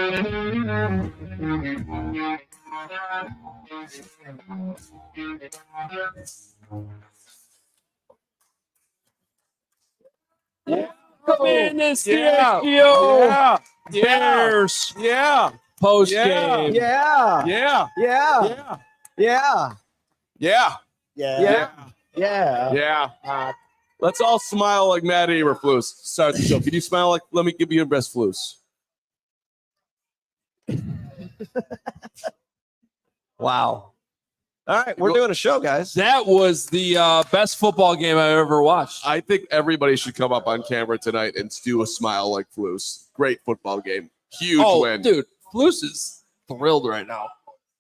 Come in this CHGO Bears post game. Let's all smile like Matt Eberflus. Start the show. Can you smile like? Let me give you your best flus. Wow. All right, we're doing a show, guys. That was the best football game I've ever watched. I think everybody should come up on camera tonight and do a smile like Flus. Great football game. Huge win. Dude, Flus is thrilled right now.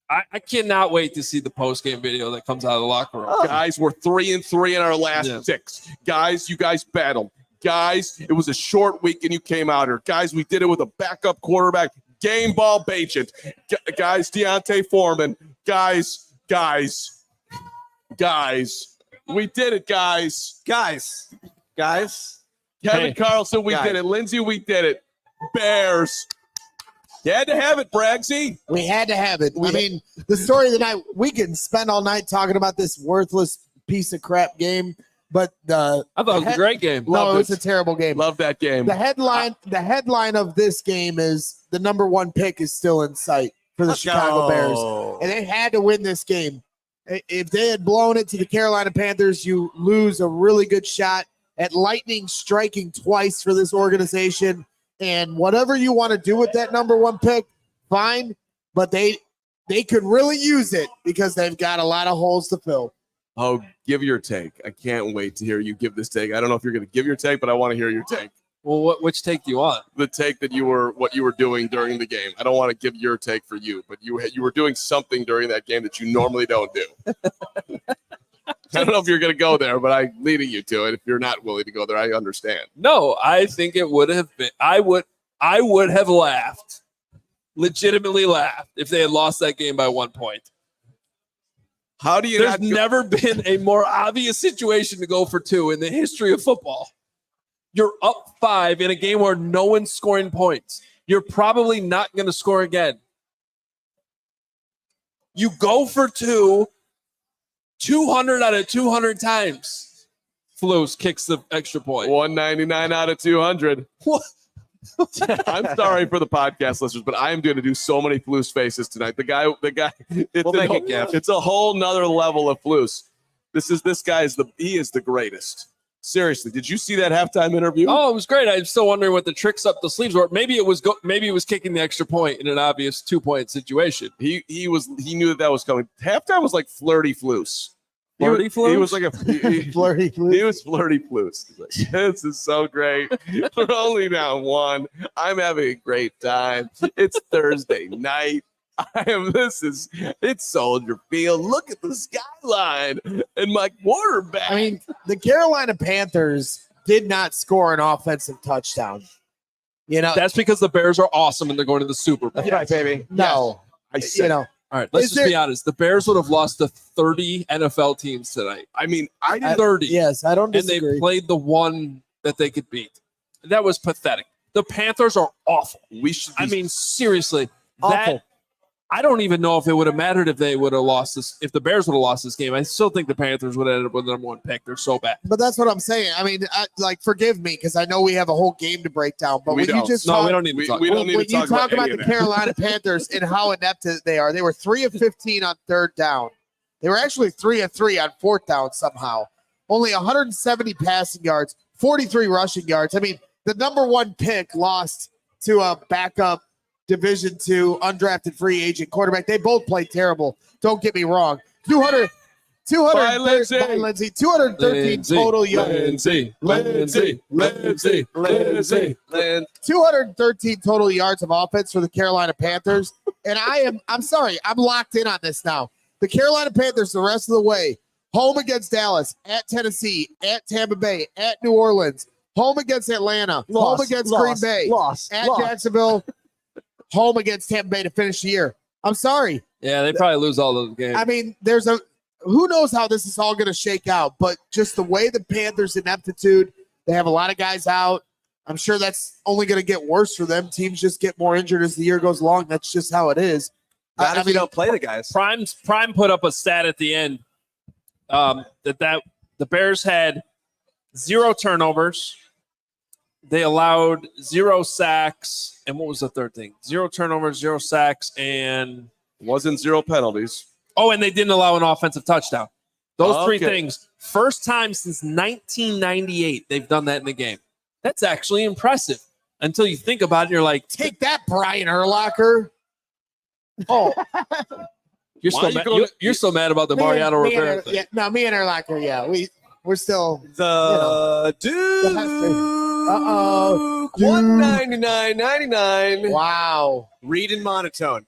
I cannot wait to see the post-game video that comes out of the locker room. Guys, we're 3-3 in our last 6. Guys, you guys battled. Guys, it was a short week and you came out here. Guys, we did it with a backup quarterback. Game ball Bagent. Guys, D'Onta Foreman. Guys. We did it, guys. Guys. Kevin Carlson, we did it. Lindsay, we did it. Bears. You had to have it, Bragsy. We had to have it. I mean, the story of the night, we can spend all night talking about this worthless piece of crap game, but I thought it was a great game. No, it was a terrible game. Love that game. The headline of this game is the number 1 pick is still in sight for the Chicago Bears. And they had to win this game. If they had blown it to the Carolina Panthers, you lose a really good shot at lightning striking twice for this organization. And whatever you want to do with that number 1 pick, fine. But they could really use it because they've got a lot of holes to fill. Oh, give your take. I can't wait to hear you give this take. I don't know if you're going to give your take, but I want to hear your take. Well, which take do you want? The take that what you were doing during the game. I don't want to give your take for you, but you were doing something during that game that you normally don't do. I don't know if you're going to go there, but I'm leading you to it. If you're not willing to go there, I understand. No, I think it would have been. I would have laughed, legitimately laughed, if they had lost that game by 1 point. How do you? There's never been a more obvious situation to go for 2 in the history of football. You're up 5 in a game where no one's scoring points. You're probably not going to score again. You go for 2. 200 out of 200 times, Flus kicks the extra point. 199 out of 200. What? I'm sorry for the podcast listeners, but I am going to do so many Flus faces tonight. The guy. It's a whole nother level of Flus. This guy is the greatest. Seriously, did you see that halftime interview? Oh, it was great. I'm still wondering what the tricks up the sleeves were. Maybe it was kicking the extra point in an obvious 2-point situation. He knew that was coming. Halftime was like flirty Flus. He was like flirty Flus. He was flirty Flus. Like, this is so great. We're only down 1. I'm having a great time. It's Thursday night. It's Soldier Field. Look at the skyline and my quarterback. I mean, the Carolina Panthers did not score an offensive touchdown. You know, that's because the Bears are awesome and they're going to the Super Bowl. That's right, baby. No, all right, let's just be honest. The Bears would have lost to 30 NFL teams tonight. I mean, 30. Yes, I don't disagree. And they played the one that they could beat. That was pathetic. The Panthers are awful. Seriously. Awful. I don't even know if it would have mattered if they would have lost this. If the Bears would have lost this game, I still think the Panthers would have ended up with the number 1 pick. They're so bad. But that's what I'm saying. I mean, forgive me because I know we have a whole game to break down. But we don't need to talk. We don't need to talk about the Carolina Panthers and how inept they are. They were 3 of 15 on 3rd down. They were actually 3 of 3 on 4th down somehow. Only 170 passing yards, 43 rushing yards. I mean, the number 1 pick lost to a backup Division II undrafted free agent quarterback. They both played terrible. Don't get me wrong. 213 total yards. Lindsay. 213 total yards of offense for the Carolina Panthers. And I'm sorry, I'm locked in on this now. The Carolina Panthers the rest of the way. Home against Dallas, at Tennessee, at Tampa Bay, at New Orleans, home against Atlanta, home against Green Bay, at Jacksonville, home against Tampa Bay to finish the year. I'm sorry. Yeah, they probably lose all those games. I mean, who knows how this is all going to shake out, but just the way the Panthers' ineptitude, they have a lot of guys out. I'm sure that's only going to get worse for them. Teams just get more injured as the year goes along. That's just how it is. Not if you don't play the guys. Prime put up a stat at the end that the Bears had 0 turnovers. They allowed 0 sacks. And what was the third thing? 0 turnovers, 0 sacks, and Wasn't 0 penalties. oh, and they didn't allow an offensive touchdown. Those 3 Okay. things. First time since 1998 they've done that in the game. That's actually impressive. Until you think about it, you're like, Take that, Brian Urlacher. oh, you're Why so you mad. going- You're so mad about the Mariano Me and Rivera thing. me and Urlacher, yeah. We're still The dude. Uh-oh. $199.99. wow. Read in monotone.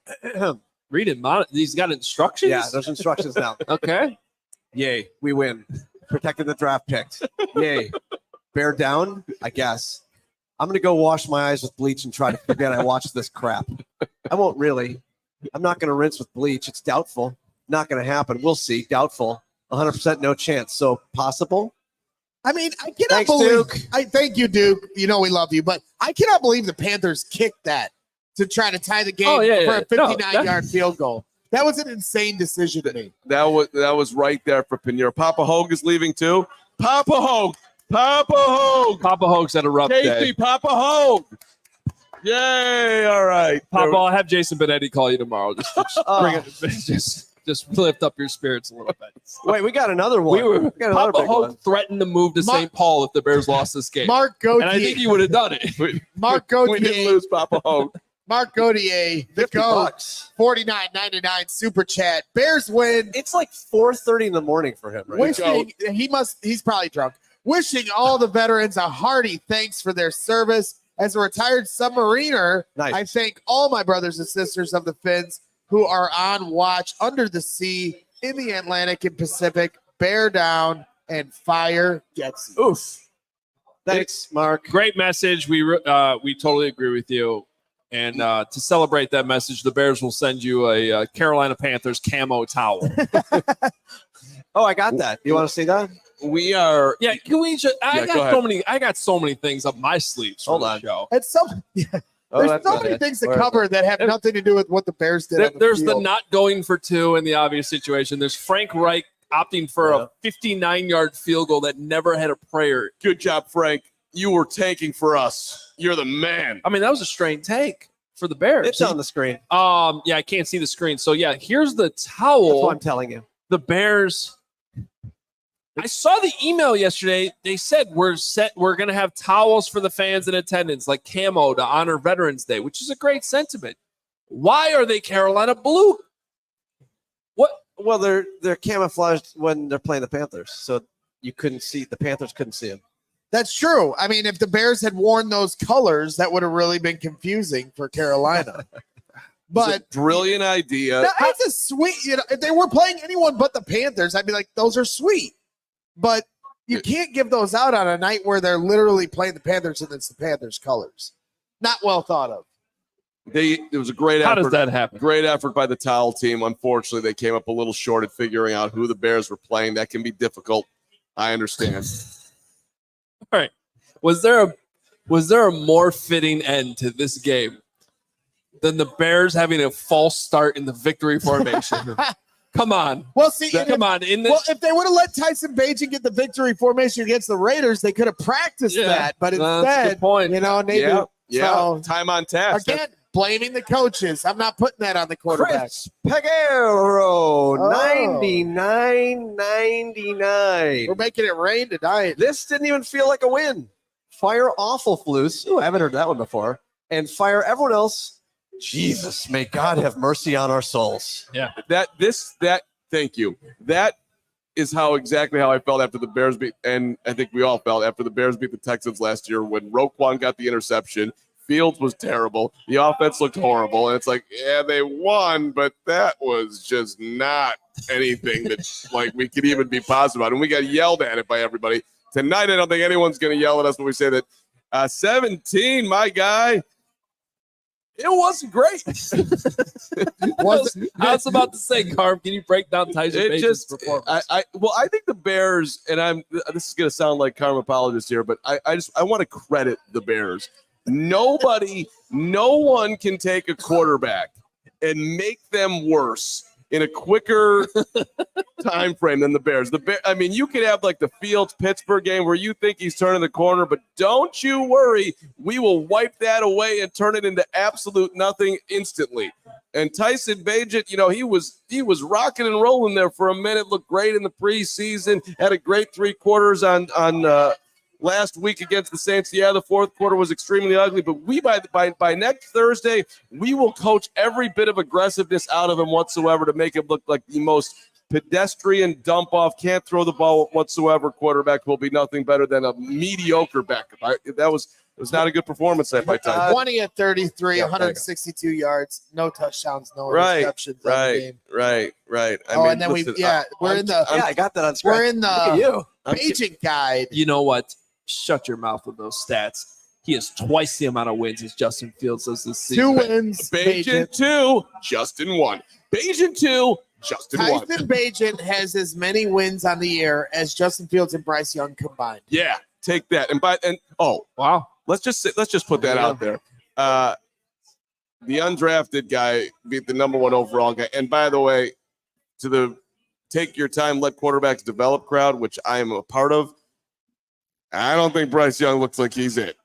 Read it. He's got instructions? Yeah, there's instructions now. Okay. Yay, we win. Protected the draft picks. Yay. Bear down, I guess. I'm going to go wash my eyes with bleach and try to forget I watched this crap. I won't really. I'm not going to rinse with bleach. It's doubtful. Not going to happen. We'll see. Doubtful. 100% no chance. So possible. I mean, I cannot Thanks, believe. Duke. I thank you, Duke. You know we love you, but I cannot believe the Panthers kicked that to try to tie the game Oh, yeah, for yeah. a 59-yard field goal. That was an insane decision to me. That was right there for Pinheiro. Papa Hoge is leaving too. Papa Hoge. Papa Hoge's had a rough day. Casey, Papa Hoge. Yay! All right. Papa, I'll have Jason Benetti call you tomorrow. Just bring Oh. it. Just lift up your spirits a little bit. Wait, we got another one. We got another Papa big Hoge one. threatened to move to St. Paul if the Bears lost this game. Mark And I think he Gauthier. would have done it. Mark We didn't Gauthier. lose Papa Hoge. Mark Gauthier. The GOAT. $50. $49.99 super chat. Bears win. It's like 4:30 in the morning for him, right? Wishing he's probably drunk. Wishing all the veterans a hearty thanks for their service. As a retired submariner, Nice. I thank all my brothers and sisters of the Finns who are on watch under the sea in the Atlantic and Pacific. Bear down and fire gets you. Oof. Thanks, Mark. Great message. We totally agree with you. And to celebrate that message, the Bears will send you a Carolina Panthers camo towel. Oh, I got that. You want to see that? We are. Yeah, can we just? Yeah, go ahead. I got so many things up my sleeves for Hold the on. show. And there's so many things to cover that have nothing to do with what the Bears did. on the There's the field. not going for 2 in the obvious situation. There's Frank Reich opting for a 59-yard field goal that never had a prayer. Good job, Frank. You were tanking for us. You're the man. I mean, that was a strained tank for the Bears. It's on the screen. Yeah, I can't see the screen. So yeah, here's the That's towel. what I'm telling you. The Bears. I saw the email yesterday. They said we're going to have towels for the fans in attendance, like camo, to honor Veterans Day, which is a great sentiment. Why are they Carolina blue? What? Well, they're camouflaged when they're playing the Panthers, so you couldn't see the Panthers couldn't see them. That's true. I mean, if the Bears had worn those colors, that would have really been confusing for Carolina. But Brilliant idea. no, it's a sweet, if they were playing anyone but the Panthers, I'd be like, those are sweet. But you can't give those out on a night where they're literally playing the Panthers and it's the Panthers colors. Not well thought of. It was a great How effort. does that happen? Great effort by the towel team. Unfortunately, they came up a little short at figuring out who the Bears were playing. That can be difficult. I understand. All right. Was there a more fitting end to this game than the Bears having a false start in the victory formation? Come on. Well, see, Come on. if they would have let Tyson Bagent get the victory formation against the Raiders, they could have practiced Yeah, that. But that's a instead, good point. they Yeah. So, Time on task. again, blaming the coaches. I'm not putting that on the quarterback. Chris Peguero, Oh. 99.99. We're making it rain tonight. This didn't even feel like a win. Fire Awfulflus. Ooh, I haven't heard that one before. And fire everyone else. Jesus, may God have mercy on our souls. Thank you. That is exactly how I felt after the Bears beat, and I think we all felt after the Bears beat the Texans last year when Roquan got the interception. Fields was terrible. The offense looked horrible. And it's like, yeah, they won, but that was just not anything that like we could even be positive about. And we got yelled at it by everybody. Tonight, I don't think anyone's going to yell at us when we say that 17, my guy. It wasn't great. I was about to say, Carm, can you break down Tyson Bagent's performance? I think the Bears, and this is going to sound like Carm apologist here, but I want to credit the Bears. No one can take a quarterback and make them worse in a quicker time frame than the Bears. You could have like the Fields-Pittsburgh game where you think he's turning the corner, but don't you worry. We will wipe that away and turn it into absolute nothing instantly. And Tyson Bagent, he was rocking and rolling there for a minute, looked great in the preseason, had a great 3 quarters on last week against the Saints. Yeah, the fourth quarter was extremely ugly, but by next Thursday, we will coach every bit of aggressiveness out of him whatsoever to make him look like the most pedestrian dump-off, can't throw the ball whatsoever quarterback. Will be nothing better than a mediocre backup. It was not a good performance by Tyson. 20 at 33, 162 yards, no touchdowns, no receptions. Right. I got that on screen. We're in the Look at you. Bagent guide. You know what? Shut your mouth with those stats. He has twice the amount of wins as Justin Fields does this season. 2 wins. Bagent 2, Justin 1. Bagent 2, Justin 1. Tyson Bagent has as many wins on the year as Justin Fields and Bryce Young combined. Yeah, take that. Wow. Let's just put that out there. The undrafted guy beat the number 1 overall guy. And by the way, to the take your time, let quarterbacks develop crowd, which I am a part of, I don't think Bryce Young looks like he's it.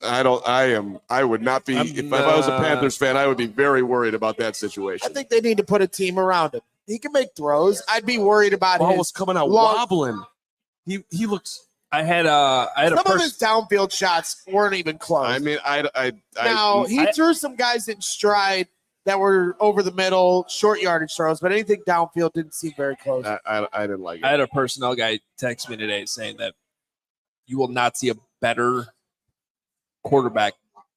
I would not be. If I was a Panthers fan, I would be very worried about that situation. I think they need to put a team around him. He can make throws. I'd be worried about ball his was coming out wobbling. He looks. I had some of his downfield shots weren't even close. I mean, he threw some guys in stride that were over the middle, short yardage throws, but anything downfield didn't seem very close. I didn't like it. I had a personnel guy text me today saying that you will not see a better quarterback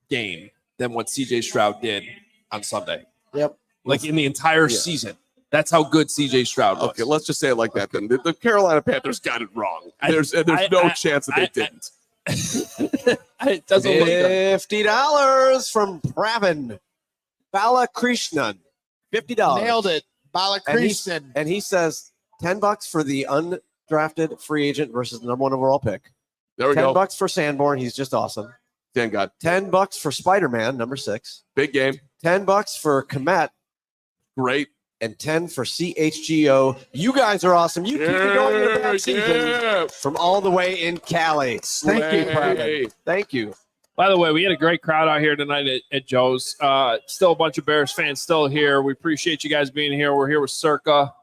game than what CJ Stroud did on Sunday. Yep. Like in the entire season. That's how good CJ Stroud was. Okay, let's just say it like that then. The Carolina Panthers got it wrong. There's no chance that they didn't. It doesn't look good. $50 from Pravin Balakrishnan. $50. Nailed it. Balakrishnan. And he says $10 for the undrafted free agent versus the number 1 overall pick. There we go. $10 for Sanborn. He's just awesome. Thank God. $10 for Spider-Man, number 6. Big game. $10 for Komet. Great. And 10 for CHGO. You guys are awesome. You keep it going in the back season from all the way in Cali. Thank you, Pravin. Thank you. By the way, we had a great crowd out here tonight at Joe's. Still a bunch of Bears fans still here. We appreciate you guys being here. We're here with Circa.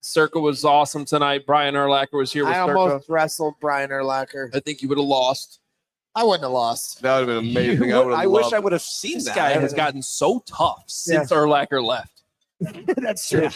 Circa was awesome tonight. Brian Urlacher was here with Circa. I almost wrestled Brian Urlacher. I think you would have lost. I wouldn't have lost. That would have been amazing. I wish I would have seen this that. This guy has gotten so tough since Urlacher left. That's true.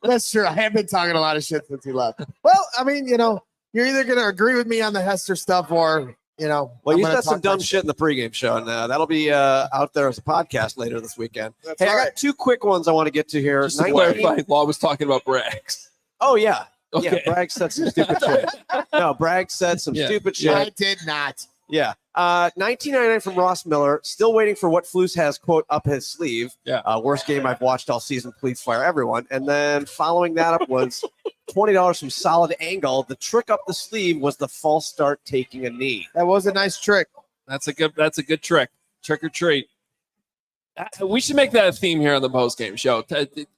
That's true. I have been talking a lot of shit since he left. Well, I mean, you're either going to agree with me on the Hester stuff or, Well, you said some dumb shit in the pregame show, and that'll be out there as a podcast later this weekend. That's I right. got 2 quick ones I want to get to here. Just to clarify, Law was talking about Braggs. Oh, yeah. Okay. Yeah, Bragg said some stupid shit. No, Bragg said some stupid shit. I did not. Yeah. 1999 from Ross Miller. Still waiting for what Flus has, quote, up his sleeve. Yeah. Worst game I've watched all season. Please fire everyone. And then following that up was $20 from Solid Angle. The trick up the sleeve was the false start taking a knee. That was a nice trick. That's a good trick. Trick or treat. We should make that a theme here on the postgame show.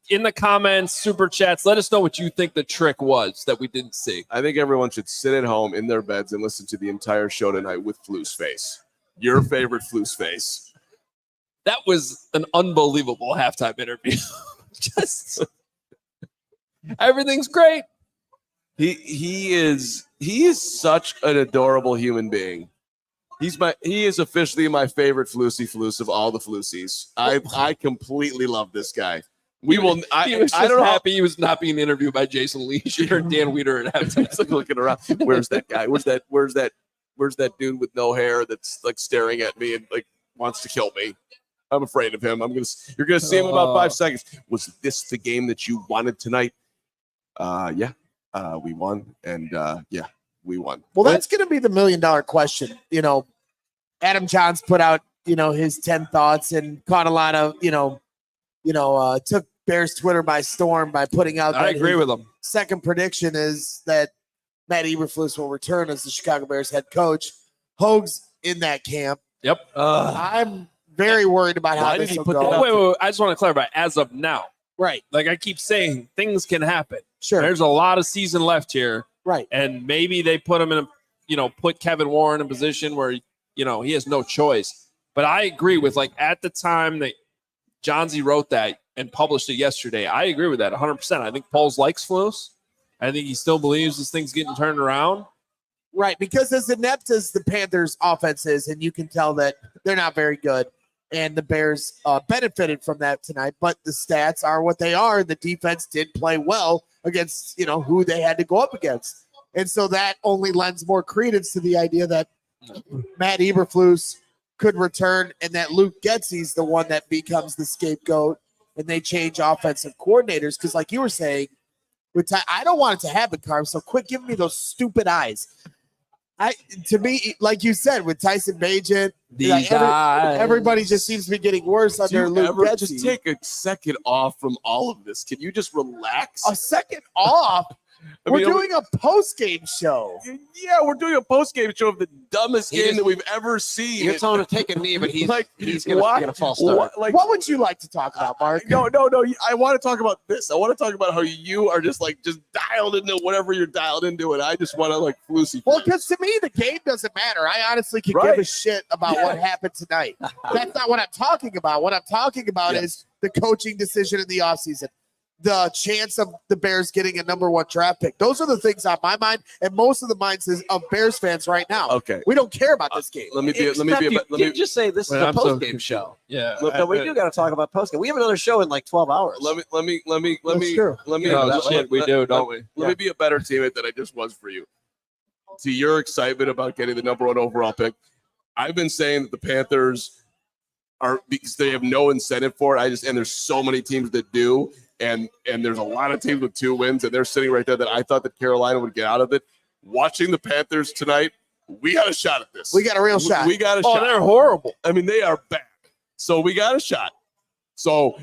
In the comments, super chats, let us know what you think the trick was that we didn't see. I think everyone should sit at home in their beds and listen to the entire show tonight with Flu's face. Your favorite Flu's face. That was an unbelievable halftime interview. Just everything's great. He is such an adorable human being. He is officially my favorite Flus of all the Flusies. I completely love this guy. He was just happy he was not being interviewed by Jason Leisure and Dan Weeder at halftime. He's like looking around. Where's that guy? Where's that dude with no hair that's like staring at me and like wants to kill me? I'm afraid of him. You're gonna see him in about 5 seconds. Was this the game that you wanted tonight? Yeah. We won, and we won. Well, that's going to be the $1 million question. Adam Johns put out his 10 thoughts and caught a lot of, took Bears Twitter by storm by putting out. I agree with him. Second prediction is that Matt Eberflus will return as the Chicago Bears head coach. Hoge's in that camp. Yep. I'm very worried about how Why did this he will put go. that Wait. I just want to clarify. As of now, Right. like I keep saying, things can happen. Sure. There's a lot of season left here, Right. and maybe they put him in put Kevin Warren in a position where he has no choice. But I agree with, like, at the time that John Z wrote that and published it yesterday, I agree with that 100%. I think Poles likes Flus. I think he still believes this thing's getting turned around. Right. Because as inept as the Panthers offense is, and you can tell that they're not very good, and the Bears benefited from that tonight, but the stats are what they are. And the defense did play well against, who they had to go up against. And so that only lends more credence to the idea that Matt Eberflus could return and that Luke Getsy's the one that becomes the scapegoat and they change offensive coordinators. Because like you were saying, I don't want it to happen, Carm, so quit giving me those stupid eyes. To me, like you said, with Tyson Bagent, everybody just seems to be getting worse under Luke Getsy. Just take a second off from all of this? Can you just relax? A second off? We're doing a post-game show. Yeah, we're doing a post-game show of the dumbest game that we've ever seen. You're telling him to take a knee, but he's going to get a false start. What would you like to talk about, Mark? No. I want to talk about this. I want to talk about how you are just dialed into whatever you're dialed into, and I just want to Flusy. Well, because to me, the game doesn't matter. I honestly can give a shit about what happened tonight. That's not what I'm talking about. What I'm talking about is the coaching decision in the offseason. The chance of the Bears getting a number 1 draft pick. Those are the things on my mind and most of the minds of Bears fans right now. Okay. We don't care about this game. Let me just say this is a post-game show. Yeah. No, we do got to talk about post-game. We have another show in 12 hours. Let me we do, don't we? Let me be a better teammate than I just was for you. To your excitement about getting the number 1 overall pick, I've been saying that the Panthers are, because they have no incentive for it. And there's so many teams that do. And there's a lot of teams with 2 wins, and they're sitting right there that I thought that Carolina would get out of it. Watching the Panthers tonight, we got a shot at this. We got a real shot. We got a shot. Oh, they're horrible. I mean, they are bad. So we got a shot. So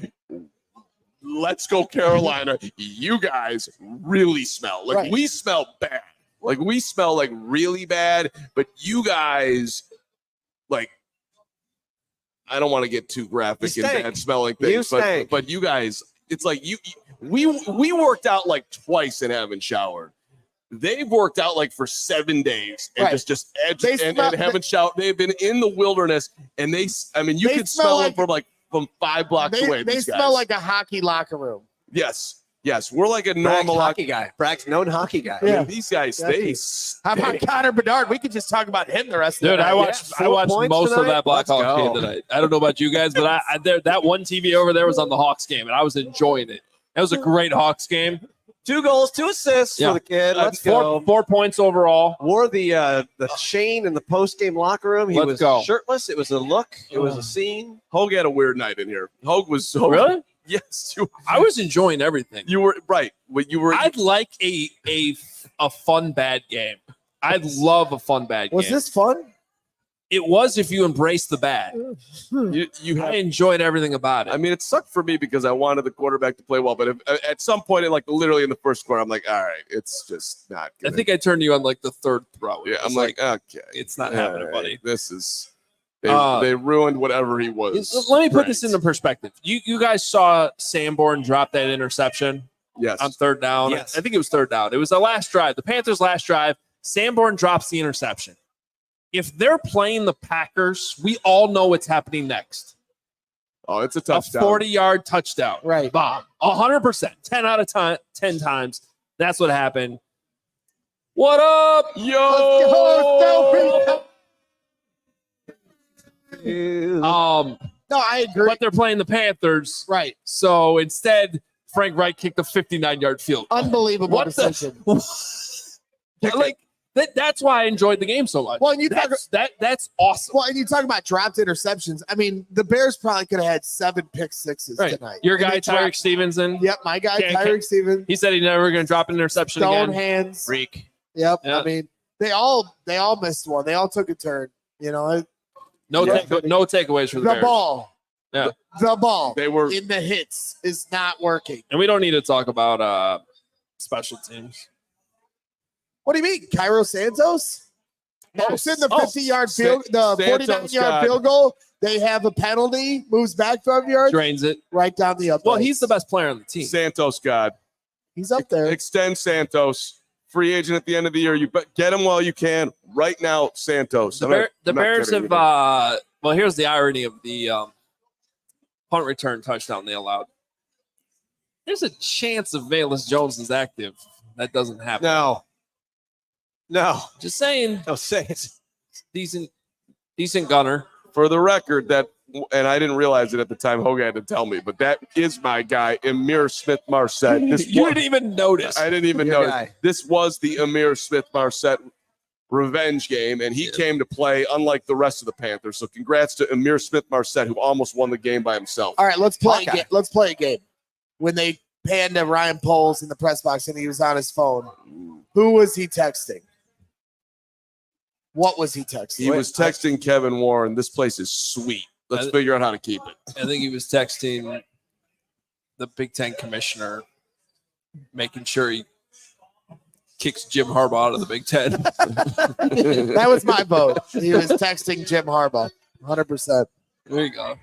let's go, Carolina. You guys really smell. We smell bad. We smell really bad, but you guys, I don't want to get too graphic and bad smelling things, but you guys, it's we worked out twice and haven't showered. They've worked out for 7 days and just edged and haven't showered. They've been in the wilderness, and you can smell them from 5 blocks away. They smell like a hockey locker room. Yes, we're like a normal hockey guy. Bragg's known hockey guy. Yeah. These guys, they How about Connor Bedard? We could just talk about him the rest of the night. Dude, I watched most of that Blackhawks game tonight. I don't know about you guys, but that one TV over there was on the Hawks game, and I was enjoying it. That was a great Hawks game. 2 goals, 2 assists for the kid. Let's go. 4 points overall. Wore the chain in the post-game locker room. He was shirtless. It was a look. It was a scene. Hoge had a weird night in here. Hoge was so really. Yes, I was enjoying everything. You were right. I'd like a fun bad game. I'd love a fun bad game. Was this fun? It was if you embrace the bad. I enjoyed everything about it. I mean, it sucked for me because I wanted the quarterback to play well, but at some point, literally in the first quarter, I'm like, all right, it's just not good. I think I turned you on the 3rd throw. Yeah, I'm like, okay, it's not happening, buddy. This is. They ruined whatever he was. Let me put this into perspective. You guys saw Sanborn drop that interception on 3rd down. Yes. I think it was 3rd down. It was the last drive. The Panthers' last drive. Sanborn drops the interception. If they're playing the Packers, we all know what's happening next. Oh, it's a touchdown. A 40-yard touchdown. Right. Bomb. 100%. 10 out of 10 times. That's what happened. What up? Yo! No, I agree. But they're playing the Panthers. Right. So instead, Frank Reich kicked a 59-yard field goal. Unbelievable decision. That's why I enjoyed the game so much. Well, and that's awesome. Well, and you talk about dropped interceptions. I mean, the Bears probably could have had 7 pick sixes tonight. Your guy, Tyreek Stevenson. Yep, my guy, Tyreek Stevenson. He said he's never going to drop an interception Stone again. hands. Freak. Yep. I mean, they all missed one. They all took a turn. No takeaways for the Bears. Ball. Yeah. The ball They were in the hits is not working. And we don't need to talk about special teams. What do you mean? Cairo Santos? Moves in the 50-yard field, the 49-yard field goal. They have a penalty, moves back 5 yards, Drains it. right down the up. Well, he's the best player on the team. Santos God. He's up there. Extend Santos. Free agent at the end of the year. You get him while you can. Right now, Santos. The Bears have well, here's the irony of the punt return touchdown they allowed. There's a chance if Velus Jones is active. That doesn't happen. No. Just saying. No, say it. Decent gunner. For the record, and I didn't realize it at the time, Hoge had to tell me, but that is my guy, Amir Smith-Marset. You didn't even notice. I didn't even Your notice. guy. This was the Amir Smith-Marset revenge game, and he came to play unlike the rest of the Panthers. So congrats to Amir Smith-Marset, who almost won the game by himself. All right, let's play. Okay. Let's play a game. When they panned to Ryan Poles in the press box and he was on his phone, who was he texting? What was he texting? He was texting Kevin Warren, this place is sweet. Let's figure out how to keep it. I think he was texting the Big Ten commissioner, making sure he kicks Jim Harbaugh out of the Big Ten. That was my vote. He was texting Jim Harbaugh, 100%. There you go.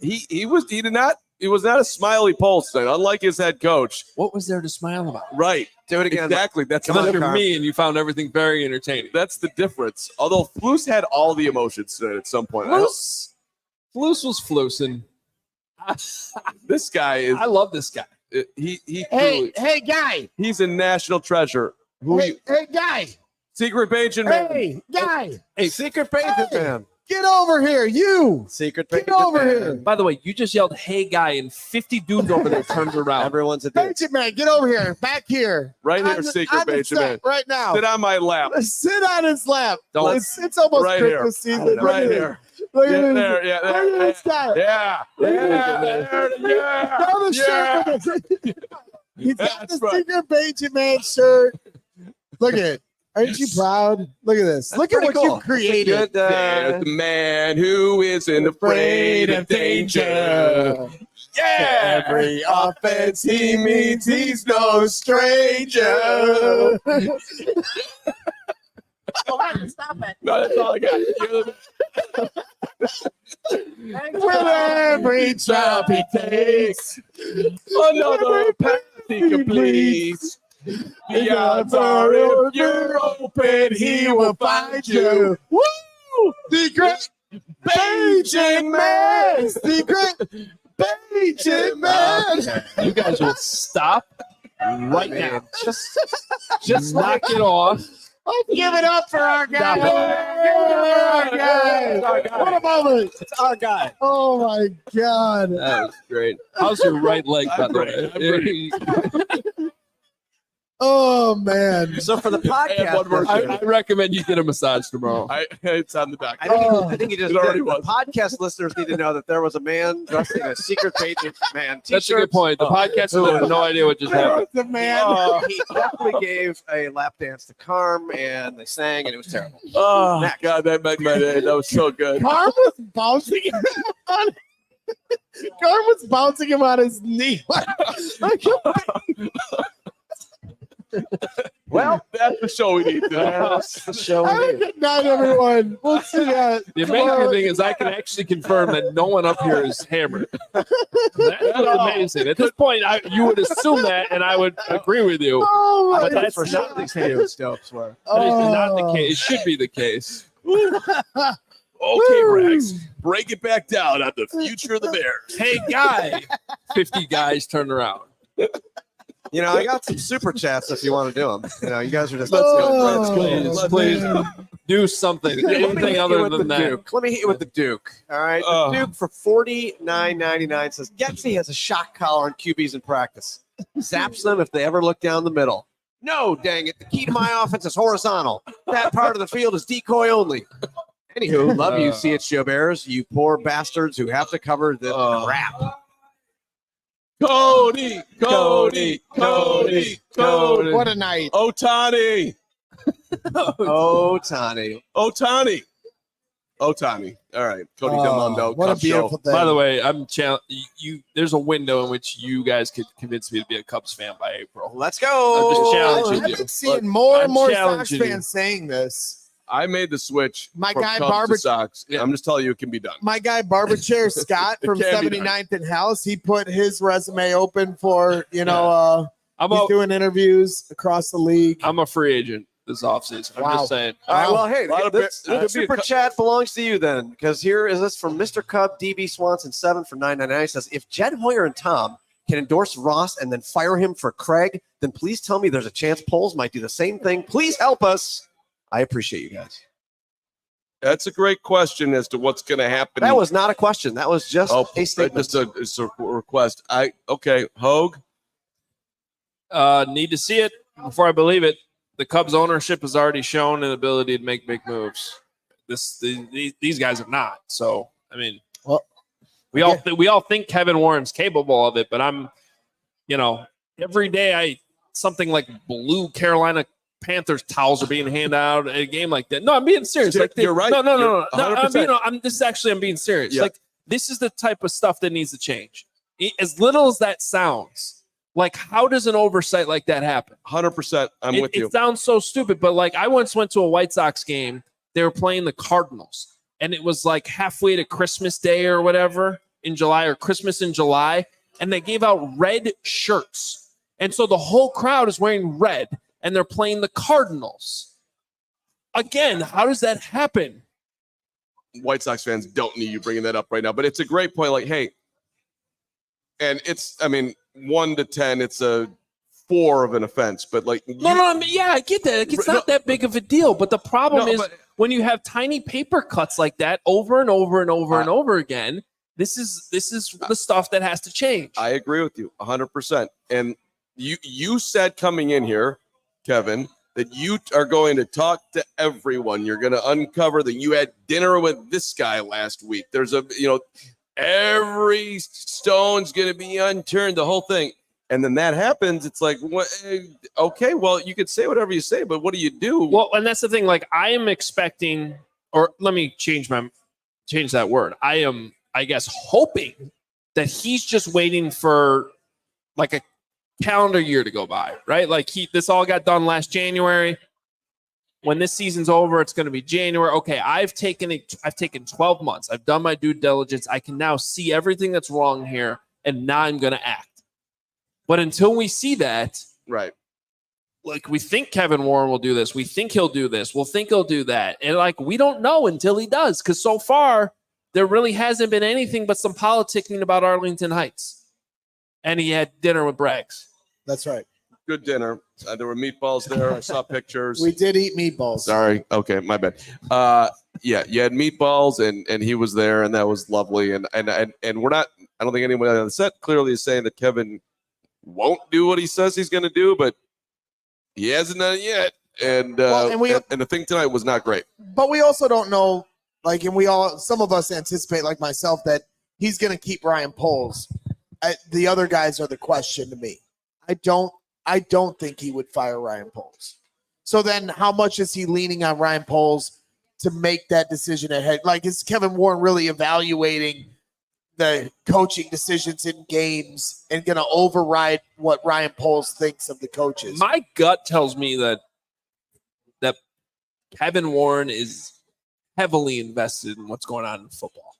He was not a smiley Poles tonight, unlike his head coach. What was there to smile about? Right. Do it again. Exactly. That's Come on, Unless you're Carm. me and you found everything very entertaining. That's the difference. Although Flus had all the emotions tonight at some point. Flus was flusing. This guy is. I love this guy. He Hey, guy. he's a national treasure. Hey, guy. Secret Bagent Man. Hey, guy. Hey, Secret Bagent Man. Get over here, you. Secret Get Bagent over Man. here. By the way, you just yelled, "Hey, guy," and 50 dudes over there turned around. Everyone's a dude. Bagent Man, get over here. Back here. Right here, On the- Secret on the Bagent set Man. Right now. Sit on my lap. Sit on his lap. Don't- It's almost Right here. Christmas season. Look Right at this. here. Look at Yeah, this. there. Yeah, Look at this guy. Yeah. Yeah. Throw the Yeah. shirt with it. He's got That's the right. Secret Bagent Man shirt. Look at it. Aren't you proud? Look at this. Look at what pretty cool. you created. Good, There's the man who isn't afraid of danger. Yeah. Every offense he meets, he's no stranger. Stop it. No, that's all I got. With every drop he takes, Another path he completes. The odds are if you're open, he will find you. Woo! Secret Bagent Man. Secret Bagent Man. You guys will stop right now. Just knock it off. Let's give it up for our guy. Stop it. Give it up for our guy. What a moment. It's our guy. Oh my God. That was great. How's your right leg, by I'm the ready. way? Oh man. So for the And one more podcast, I recommend you get a massage tomorrow. It's on the dock. I think you just It already did. The was. podcast listeners need to know that there was a man dressed in a Secret Bagent Man t-shirt. That's a good point. The podcast has no idea what just happened. The man. He definitely gave a lap dance to Carm, and they sang, and it was terrible. Oh, Next. God, that made my day. That was so good. Carm was bouncing him on. Carm was bouncing him on his knee. Well, That's the show we need today. that's the show. Have a good night, everyone. We'll see ya. The amazing thing is I can actually confirm that no one up here is hammered. That's amazing. At this point, you would assume that, and I would agree with you. Oh, But my that's for not the sure. case. Dopes were. That is not the case. It should be the case. Okay, Woo. Brax, break it back down on the future of the Bears. Hey, guy. 50 guys turned around. You know, I got some super chats if you want to do them. You know, you guys are just. Please do something. Let me hit Anything you other with than the that. Duke. Let me hit you with the Duke. All right. Oh. The Duke for $49.99 says Getsy has a shock collar on QBs in practice. Zaps them if they ever look down the middle. No, dang it. The key to my offense is horizontal. That part of the field is decoy only. Anywho, love you, CHGO Bears, you poor bastards who have to cover this crap. Cody. What a night. Otani. Oh, Tani. Otani. Otani. All right. Cody Delmondo. What a Cub beautiful show. thing. By the way, I'm you. There's a window in which you guys could convince me to be a Cubs fan by April. Let's go. I'm just challenging I've you. been seeing more and I'm more Sox challenging you. fans saying this. I made the switch My from guy Cubs Barber- to Sox. Yeah. I'm just telling you, it can be done. My guy Barberchair Scott from It can be done. 79th and House, he put his resume open for, I'm he's a, doing interviews across the league. I'm a free agent this offseason. I'm Wow. just saying. All right, well, hey, A lot of this Bear- the super chat belongs to you then, because here is this from Mr. Cub DB Swanson 7 for $9.99. He says, if Jed Hoyer and Tom can endorse Ross and then fire him for Craig, then please tell me there's a chance Poles might do the same thing. Please help us. I appreciate you guys. That's a great question as to what's going to happen. That was not a question. That was just a statement. just a request. Okay, Hoge. Need to see it before I believe it. The Cubs ownership has already shown an ability to make big moves. These guys have not. So I mean, Well, we all think Kevin Warren's capable of it, but every day something like blue Carolina Panthers towels are being handed out at a game like that. No, I'm being serious. You're right. No. You're I'm being serious. Yeah. Like this is the type of stuff that needs to change. As little as that sounds, like how does an oversight like that happen? 100%. I'm with you. It sounds so stupid, but like I once went to a White Sox game. They were playing the Cardinals, and it was like halfway to Christmas Day or whatever in July, or Christmas in July, and they gave out red shirts, and so the whole crowd is wearing red. And they're playing the Cardinals. Again, how does that happen? White Sox fans don't need you bringing that up right now, but it's a great point. Like, hey, and it's, 1 to 10, it's a 4 of an offense, but like, I get that. It's not that big of a deal, but the problem is when you have tiny paper cuts like that over and over and over and over again, this is the stuff that has to change. I agree with you 100%. And you said coming in here, Kevin, that you are going to talk to everyone. You're going to uncover that you had dinner with this guy last week. There's every stone's going to be unturned, the whole thing. And then that happens. It's like, what? Okay, well, you could say whatever you say, but what do you do? Well, and that's the thing. Like, I am expecting, or let me change that word. I am, I guess, hoping that he's just waiting for like a calendar year to go by, right? Like this all got done last January. When this season's over, it's going to be January. Okay, I've taken 12 months. I've done my due diligence. I can now see everything that's wrong here, and now I'm going to act. But until we see that, right? Like we think Kevin Warren will do this. We think he'll do this. We'll think he'll do that. And like we don't know until he does, because so far there really hasn't been anything but some politicking about Arlington Heights. And he had dinner with Braggs. That's right. Good dinner. There were meatballs there. I saw pictures. We did eat meatballs. Sorry. Okay, my bad. Yeah, you had meatballs, and he was there, and that was lovely. And we're not. I don't think anyone on the set clearly is saying that Kevin won't do what he says he's going to do, but he hasn't done it yet. And and the thing tonight was not great. But we also don't know, like, and some of us anticipate, like myself, that he's going to keep Ryan Poles. The other guys are the question to me. I don't think he would fire Ryan Poles. So then how much is he leaning on Ryan Poles to make that decision ahead? Like, is Kevin Warren really evaluating the coaching decisions in games and going to override what Ryan Poles thinks of the coaches? My gut tells me that Kevin Warren is heavily invested in what's going on in football.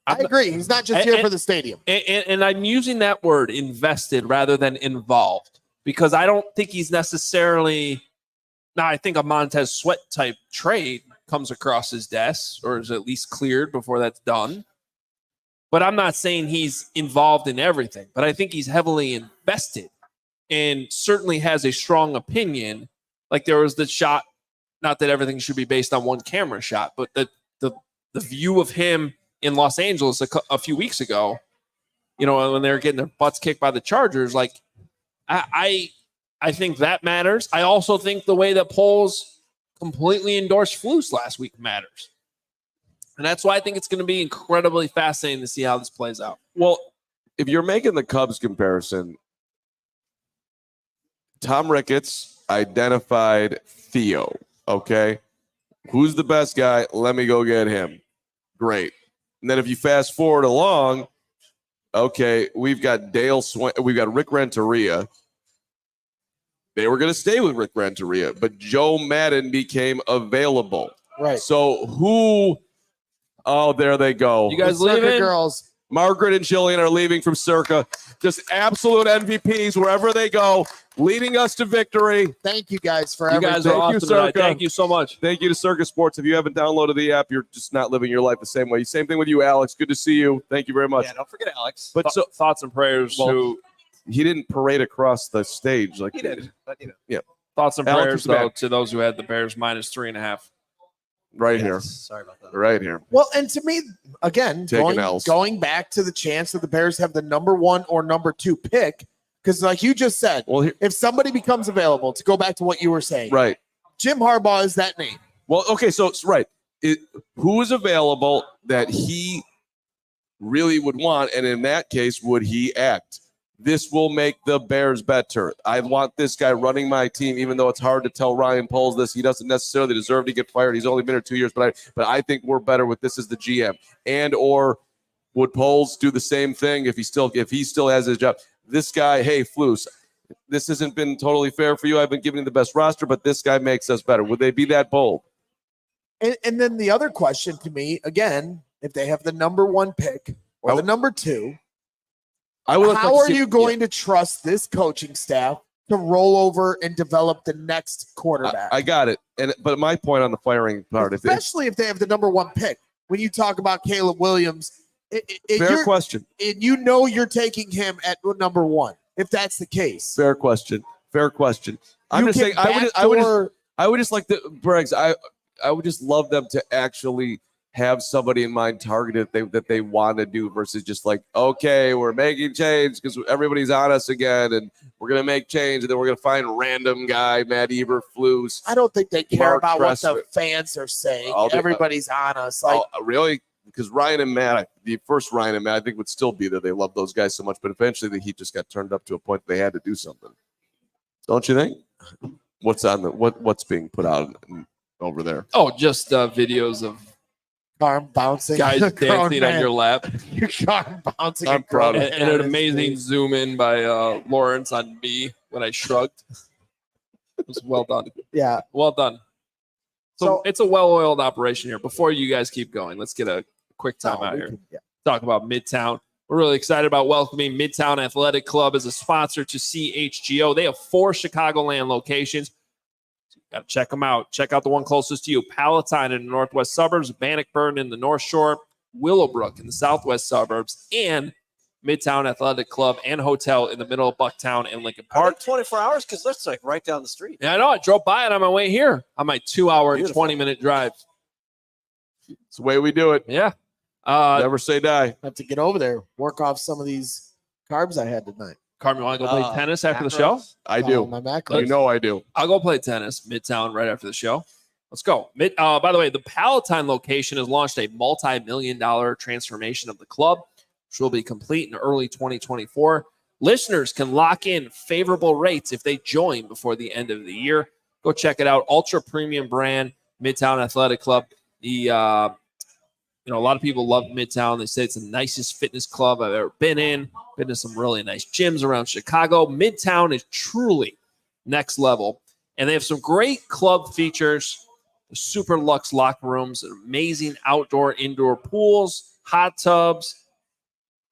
I agree. He's not just here for the stadium. And I'm using that word, invested, rather than involved, because I don't think he's necessarily – now, I think a Montez Sweat type trade comes across his desk or is at least cleared before that's done. But I'm not saying he's involved in everything. But I think he's heavily invested and certainly has a strong opinion. Like there was the shot, not that everything should be based on one camera shot, but the view of him – in Los Angeles a few weeks ago, when they were getting their butts kicked by the Chargers, like I think that matters. I also think the way that Poles completely endorsed Flus last week matters. And that's why I think it's going to be incredibly fascinating to see how this plays out. Well, if you're making the Cubs comparison, Tom Ricketts identified Theo, okay? Who's the best guy? Let me go get him. Great. And then if you fast forward along, okay, we've got we've got Rick Renteria. They were going to stay with Rick Renteria, but Joe Madden became available. Right. So who? Oh, there they go. You guys Circa leaving? girls. Margaret and Jillian are leaving from Circa. Just absolute MVPs wherever they go, leading us to victory. Thank you guys for You everything. guys are Thank you, awesome tonight. Circa. Thank you so much. Thank you to Circa Sports. If you haven't downloaded the app, you're just not living your life the same way. Same thing with you, Alex. Good to see you. Thank you very much. Yeah, don't forget Alex. But so Thoughts and prayers Well, to he didn't parade across the stage like He did, but thoughts and Alex prayers is back. though to those who had the Bears -3.5. right yes, here, sorry about that. right here. Well, and to me, again, Taking L's. going back to the chance that the Bears have the number 1 or number 2 pick, because like you just said, Well, if somebody becomes available, to go back to what you were saying, right. Jim Harbaugh is that name. Well, okay, so it's right. Who is available that he really would want, and in that case, would he act? This will make the Bears better. I want this guy running my team, even though it's hard to tell Ryan Poles this. He doesn't necessarily deserve to get fired. He's only been here 2 years, but I think we're better with this as the GM. And or would Poles do the same thing if he still has his job? This guy, hey, Flus, this hasn't been totally fair for you. I've been giving you the best roster, but this guy makes us better. Would they be that bold? And then the other question to me, again, if they have the number 1 pick or the number 2, how are you going to trust this coaching staff to roll over and develop the next quarterback? I got it. But my point on the firing part, especially if they have the number 1 pick. When you talk about Caleb Williams, fair question. And you know you're taking him at number 1. If that's the case, Fair question. I'm just saying. I would just like the Briggs. I would just love them to actually have somebody in mind targeted that they want to do versus just like, okay, we're making change because everybody's on us again and we're going to make change and then we're going to find random guy, Matt Eberflus. I don't think they care Mark about Tressman. what the fans are saying. I'll do- Everybody's on us. Like, Really? Because Ryan and Matt, the first Ryan and Matt, I think would still be there. They love those guys so much, but eventually the heat just got turned up to a point that they had to do something. Don't you think? What's being put out over there? Oh, just videos of Carm bouncing. guys a grown dancing on man. your lap. Carm bouncing. I'm a grown proud of man And an on his amazing knee. zoom in by Lawrence on me when I shrugged. It was well done. Yeah. Well done. So So- it's a well-oiled operation here. Before you guys keep going, let's get a quick time out here. Yeah. Talk about Midtown. We're really excited about welcoming Midtown Athletic Club as a sponsor to CHGO. They have 4 Chicagoland locations. Got to check them out. Check out the one closest to you. Palatine in the northwest suburbs, Bannockburn in the North Shore, Willowbrook in the southwest suburbs, and Midtown Athletic Club and Hotel in the middle of Bucktown and Lincoln Are Park. they 24 hours? Because that's like right down the street. Yeah, I know. I drove by it on my way here on my 2-hour and Beautiful. 20-minute drive. It's the way we do it. Yeah. Never say die. I have to get over there, work off some of these carbs I had tonight. Carm, you want to go play tennis after the show? I do. My macros. You know I do. I'll go play tennis Midtown right after the show. Let's go. By the way, the Palatine location has launched a multi-million-dollar transformation of the club, which will be complete in early 2024. Listeners can lock in favorable rates if they join before the end of the year. Go check it out. Ultra premium brand, Midtown Athletic Club. A lot of people love Midtown. They say it's the nicest fitness club I've ever been in. Been to some really nice gyms around Chicago. Midtown is truly next level. And they have some great club features, super luxe locker rooms, amazing outdoor, indoor pools, hot tubs.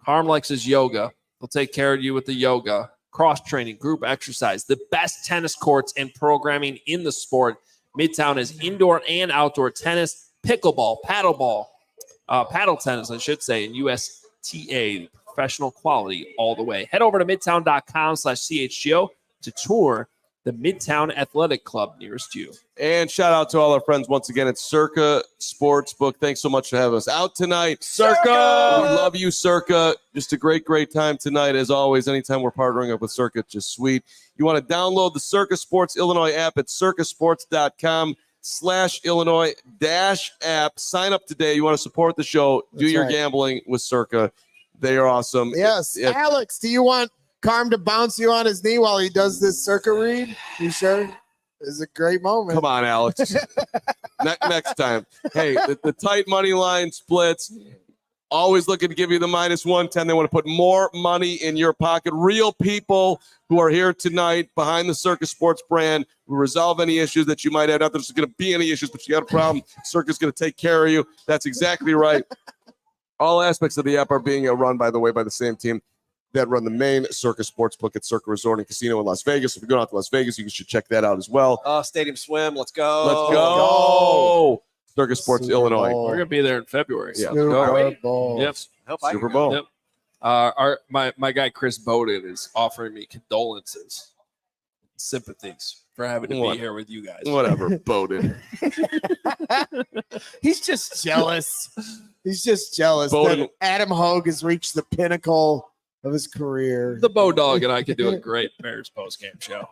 Carm likes his yoga. They'll take care of you with the yoga, cross-training, group exercise, the best tennis courts and programming in the sport. Midtown has indoor and outdoor tennis, pickleball, paddle tennis, I should say, and USTA, professional quality all the way. Head over to midtown.com/CHGO to tour the Midtown Athletic Club nearest you. And shout out to all our friends once again at Circa Sportsbook. Thanks so much for having us out tonight. Circa! We love you, Circa. Just a great time tonight. As always, anytime we're partnering up with Circa, it's just sweet. You want to download the Circa Sports Illinois app at circasports.com/Illinois-app. Sign up today. You want to support the show. Do That's your right. gambling with Circa. They are awesome. Yes. Alex, do you want Carm to bounce you on his knee while he does this Circa read? You sure? It's a great moment. Come on, Alex. Next time. Hey, the tight money line splits. Always looking to give you the -110. They want to put more money in your pocket. Real people who are here tonight behind the Circa Sports brand will resolve any issues that you might have. Not that there's going to be any issues, but you got a problem. Circa's going to take care of you. That's exactly right. All aspects of the app are being run, by the way, by the same team that run the main Circa Sportsbook at Circa Resort and Casino in Las Vegas. If you're going out to Las Vegas, you should check that out as well. Stadium swim. Let's go. Let's go. Circa Sports, Super Illinois. Bowl. We're gonna be there in February. Yeah. Super Bowl. Yep. Super Bowl. Yep. My guy Chris Bowden is offering me condolences, sympathies for having to What? be here with you guys. Whatever, Bowden. He's just jealous. He's just jealous Bowden- that Adam Hoge has reached the pinnacle of his career. The Bow Dog and I could do a great Bears postgame show.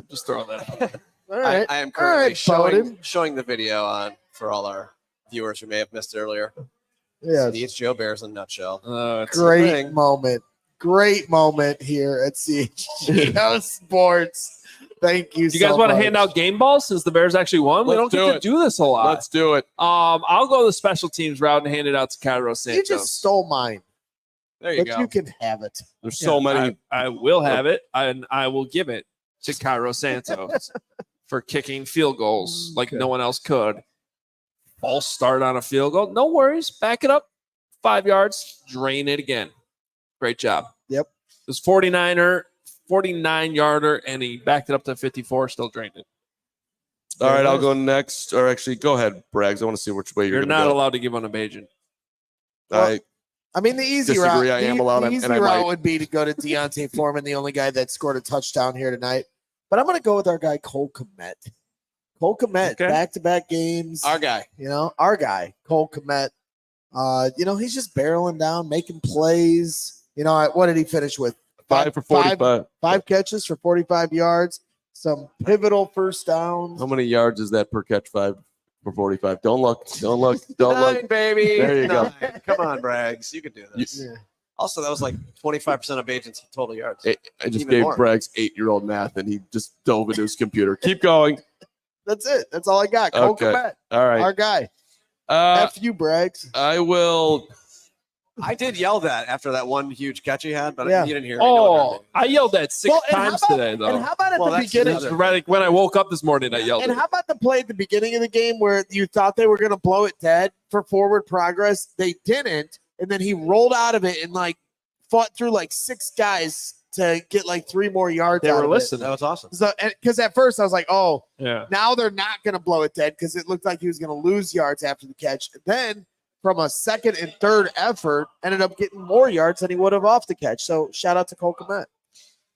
Just throwing that out there. All right. I am currently Bowden. showing the video on for all our viewers who may have missed it earlier. Yes. The CHGO Bears in a nutshell. It's- Great thing. moment. Great moment here at CHGO Sports. Thank you. Do you guys want to hand out game balls since the Bears actually won? We Let's don't get to do this a lot. Let's do it. I'll go the special teams route and hand it out to Carlos You Santos. just stole mine, There you but go. you can have it. There's so many. I will have it, and I will give it to Carlos Santos for kicking field goals like no one else could. False start on a field goal. No worries. Back it up 5 yards. Drain it again. Great job. Yep. It was 49-yarder, and he backed it up to 54, still drained it. All right, I'll nice. go next. Or actually, go ahead, Braggs. I want to see which way you're You're going to not go. allowed to give on a Bagent. I mean, the easy Disagree, route. I am allowed, the and easy I route might. would be to go to D'Onta Foreman, the only guy that scored a touchdown here tonight. But I'm going to go with our guy Cole Kmet. Cole Kmet, Okay. back-to-back games. Our guy. Our guy Cole Kmet. He's just barreling down, making plays. What did he finish with? 5 for 45. 5 catches for 45 yards. Some pivotal first downs. How many yards is that per catch? 5 for 45. Don't look. Don't look. Don't Nine, look. baby. There you go. 9. Come on, Braggs. You can do this. Yeah. Also, that was like 25% of Bagent's total yards. I just Even gave more. Braggs 8-year-old math, and he just dove into his computer. Keep going. That's it. That's all I got. Cole Okay. Kmet, All right. our guy. F you, Braggs. I will. I did yell that after that one huge catch he had, but Yeah. you didn't hear me. No one heard Oh, I yelled that 6 Well, and how times about- today, though. And how about at Well, the that's beginning? another- Right when I woke up this morning, I yelled And it. how about the play at the beginning of the game where you thought they were going to blow it dead for forward progress? They didn't. And then he rolled out of it and fought through 6 guys to get 3 more yards They out were of me. listening. That was awesome. it. So, because at first I was like, oh, Yeah. now they're not going to blow it dead because it looked like he was going to lose yards after the catch. Then from a second and third effort, ended up getting more yards than he would have off the catch. So shout out to Cole Kmet.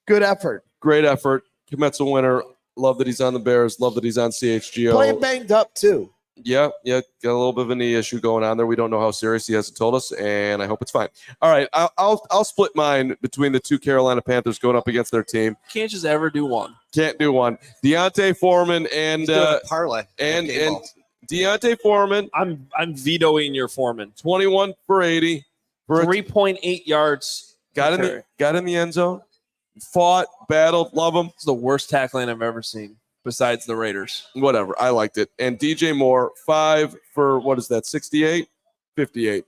Good effort. Great effort. Komet's a winner. Love that he's on the Bears. Love that he's on CHGO. Playing banged up too. Yeah, got a little bit of a knee issue going on there. We don't know how serious. He hasn't told us, and I hope it's fine. All right, I'll split mine between the 2 Carolina Panthers going up against their team. Can't just ever do one. Can't do one. D'Onta Foreman and He's doing a parlay. and Game and ball. D'Onta Foreman, I'm vetoing your Foreman. 21 for 80, for 3.8 yards. got in the end zone, fought, battled, love him. It's the worst tackling I've ever seen, besides the Raiders. Whatever, I liked it. And DJ Moore, 5 for what is that? 68, 58,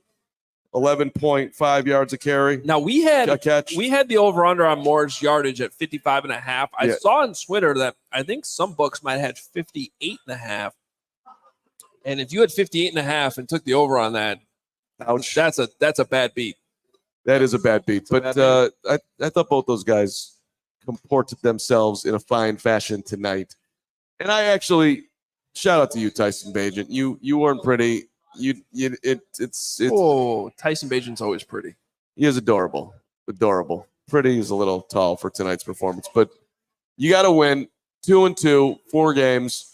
11.5 yards a carry, Now we had a catch. the over under on Moore's yardage at 55.5. I Yeah. saw on Twitter that I think some books might have had 58.5. And if you had 58.5 and took the over on that, Ouch. that's a bad beat. That is a bad beat. a But bad I thought both those guys comported themselves in a fine fashion tonight. And I actually shout out to you, Tyson Bagent. You weren't pretty. It's Oh, Tyson Bagent's always pretty. he is adorable. Adorable. Pretty is a little tall for tonight's performance, but you got to win 2-2, 4 games.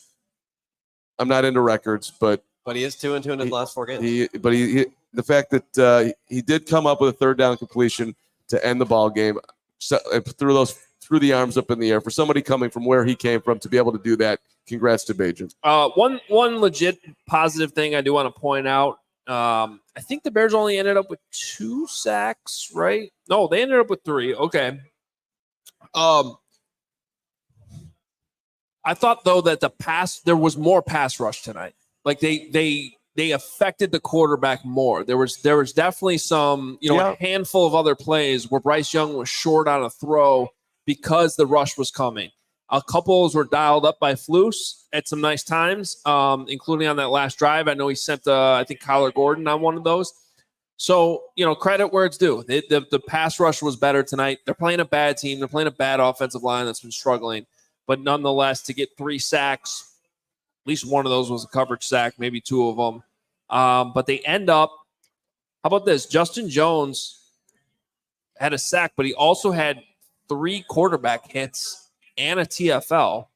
I'm not into records, but But he is 2-2 in his last 4 games. he the fact that he did come up with a 3rd down completion to end the ball game, so, threw the arms up in the air. For somebody coming from where he came from to be able to do that, congrats to Bagent. One legit positive thing I do want to point out. I think the Bears only ended up with 2 sacks, right? No, they ended up with 3. Okay. I thought though that there was more pass rush tonight. Like they affected the quarterback more. There was definitely some, a handful of other plays where Bryce Young was short on a throw because the rush was coming. A couple were dialed up by Flus at some nice times, including on that last drive. I know he sent, I think, Kyler Gordon on one of those. So, credit where it's due. The pass rush was better tonight. They're playing a bad team. They're playing a bad offensive line that's been struggling. But nonetheless, to get 3 sacks, at least one of those was a coverage sack, maybe 2 of them. But they end up, how about this? Justin Jones had a sack, but he also had 3 quarterback hits and a TFL.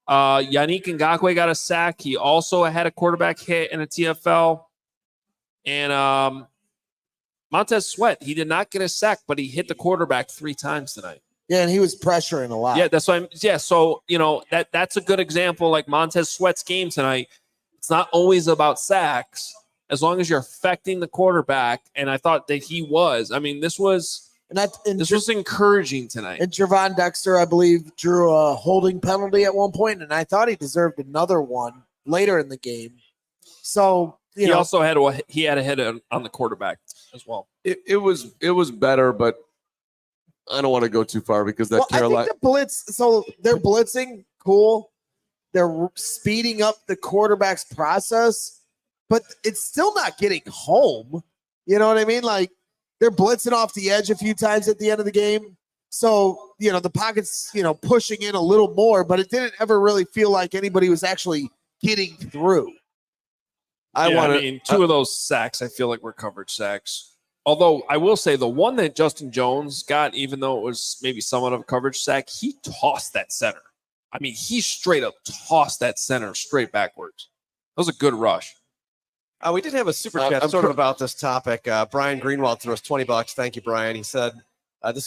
Yannick Ngakoue got a sack. He also had a quarterback hit and a TFL. And Montez Sweat, he did not get a sack, but he hit the quarterback 3 times tonight. Yeah, and he was pressuring a lot. Yeah, that's why. So that's a good example. Like Montez Sweat's game tonight, it's not always about sacks as long as you're affecting the quarterback. And I thought that he was. I mean, this was encouraging tonight. And Javon Dexter, I believe, drew a holding penalty at one point, and I thought he deserved another one later in the game. So he also had a hit on the quarterback as well. It was better, but I don't want to go too far because Carolina. I think the blitz. So they're blitzing, cool. They're speeding up the quarterback's process, but it's still not getting home. You know what I mean? Like they're blitzing off the edge a few times at the end of the game. So, the pocket's, pushing in a little more, but it didn't ever really feel like anybody was actually getting through. 2 of those sacks, I feel like were coverage sacks. Although I will say the one that Justin Jones got, even though it was maybe somewhat of a coverage sack, he tossed that center. I mean, he straight up tossed that center straight backwards. That was a good rush. We did have a super chat about this topic. Brian Greenwald threw us $20. Thank you, Brian. He said,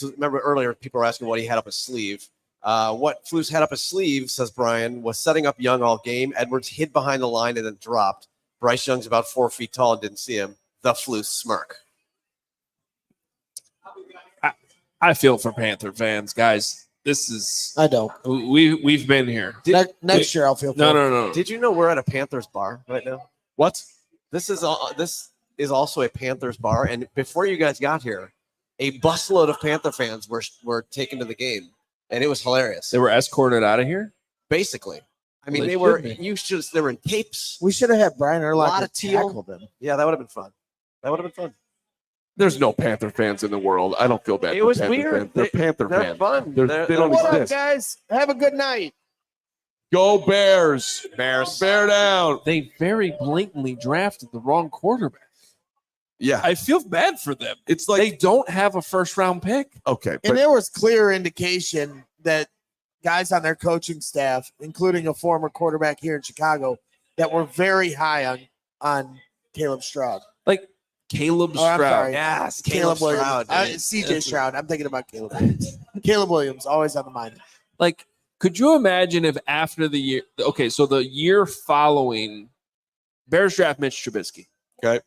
remember earlier people were asking what he had up his sleeve. What Flus had up his sleeve, says Brian, was setting up Young all game. Edwards hid behind the line and then dropped. Bryce Young's about 4 feet tall and didn't see him. The Flus smirk. I feel for Panther fans, guys. This is I don't. We've been here. Next year I'll feel. No. Did you know we're at a Panthers bar right now? What? This is also a Panthers bar, and before you guys got here, a busload of Panther fans were taken to the game, and it was hilarious. They were escorted out of here. Basically, I mean, they were in capes. We should have had Brian Urlacher. A lot of teal. Yeah, that would have been fun. There's no Panther fans in the world. I don't feel bad. It was Panther weird. Fans. They're Panther they're fans. Fun. They don't What exist. up, guys? Have a good night. Go Bears. Bear down. They very blatantly drafted the wrong quarterback. Yeah. I feel bad for them. It's like they don't have a first-round pick. Okay. And there was clear indication that guys on their coaching staff, including a former quarterback here in Chicago, that were very high on Caleb Stroud. Like Caleb Stroud. Sorry. Yes, Caleb Williams. Stroud. CJ Stroud. I'm thinking about Caleb Williams. Caleb Williams, always on the mind. Like, could you imagine if after the year, okay, so the year following, Bears draft Mitch Trubisky. Okay.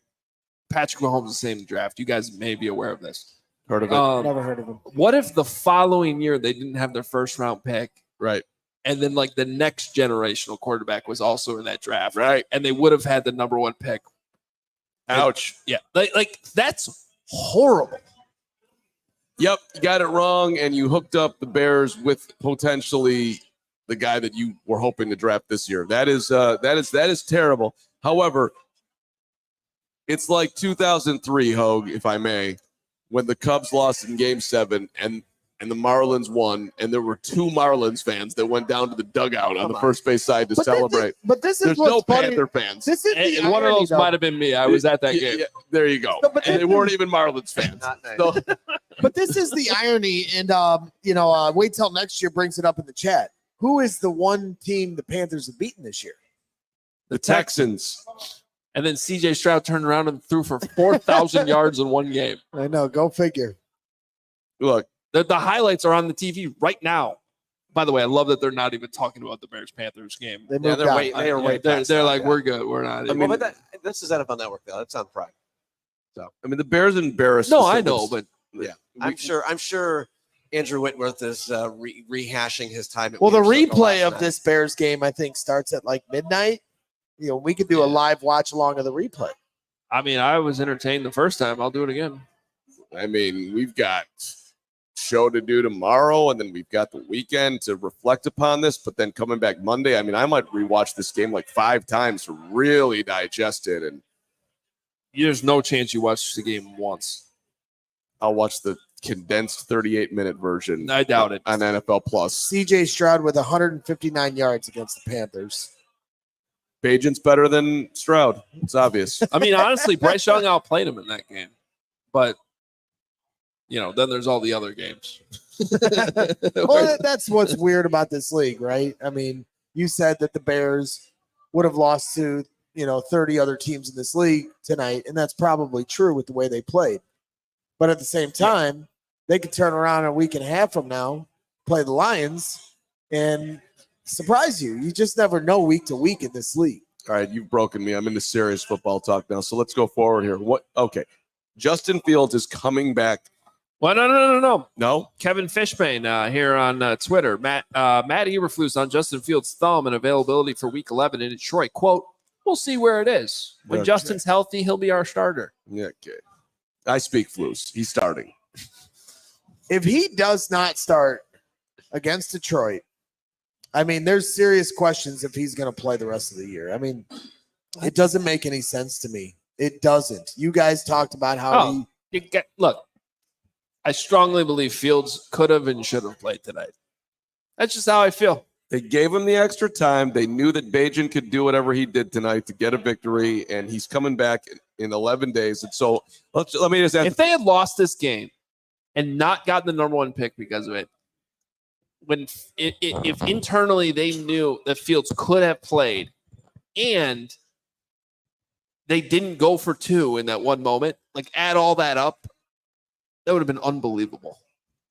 Patrick Mahomes the same draft. You guys may be aware of this. Heard of it. Never heard of him. What if the following year they didn't have their first round pick? Right. And then like the next generational quarterback was also in that draft. Right. And they would have had the number 1 pick. Ouch. Yeah. Like that's horrible. Yep, you got it wrong, and you hooked up the Bears with potentially the guy that you were hoping to draft this year. That is terrible. However, it's like 2003, Hoge, if I may, when the Cubs lost in Game 7 and the Marlins won, and there were 2 Marlins fans that went down to the dugout on the first base side to celebrate. This is There's what's no funny. Panther fans. This is the And one of irony, those though. might have been me. I was at that game. Yeah, there you go. No, but And they this weren't even Marlins fans. Not nice. So, But this is the irony, and wait till next year brings it up in the chat. Who is the one team the Panthers have beaten this year? the Texans. And then CJ Stroud turned around and threw for 4,000 yards in one game. I know. Go figure. Look, The highlights are on the TV right now. By the way, I love that they're not even talking about the Bears-Panthers game. They moved they're on. waiting. They are way They're past like, that. we're good. We're not. I Even. mean, but this is NFL Network though. That's on Prime. I mean, the Bears embarrassed. No, us. I know, but yeah, I'm sure Andrew Whitworth is rehashing his time. At Well, the Williams Circle replay last of night. this Bears game, I think, starts at like midnight. We could do a live watch along of the replay. I mean, I was entertained the first time. I'll do it again. I mean, we've got show to do tomorrow, and then we've got the weekend to reflect upon this. But then coming back Monday, I mean, I might rewatch this game like 5 times to really digest it, and There's no chance you watch the game once. I'll watch the condensed 38-minute version. I doubt it. On NFL Plus. CJ Stroud with 159 yards against the Panthers. Bagent's better than Stroud. It's obvious. I mean, honestly, Bryce Young outplayed him in that game. But, then there's all the other games. Well, that's what's weird about this league, right? I mean, you said that the Bears would have lost to, 30 other teams in this league tonight, and that's probably true with the way they played. But at the same time, they could turn around a week and a half from now, play the Lions, and surprise you. You just never know week to week in this league. All right, you've broken me. I'm into serious football talk now. So let's go forward here. Okay. Justin Fields is coming back. Well, no. No? Kevin Fishbane here on Twitter. Matt Eberflus on Justin Fields' thumb and availability for Week 11 in Detroit. Quote, we'll see where it is. When Okay. Justin's healthy, he'll be our starter. Yeah, okay. I speak Flus. He's starting. If he does not start against Detroit, I mean, there's serious questions if he's going to play the rest of the year. I mean, it doesn't make any sense to me. It doesn't. You guys talked about how Look, I strongly believe Fields could have and should have played tonight. That's just how I feel. They gave him the extra time. They knew that Bagent could do whatever he did tonight to get a victory, and he's coming back in 11 days. And so let me just ask. If they had lost this game and not gotten the number 1 pick because of it, if internally they knew that Fields could have played and they didn't go for 2 in that one moment, like add all that up, that would have been unbelievable.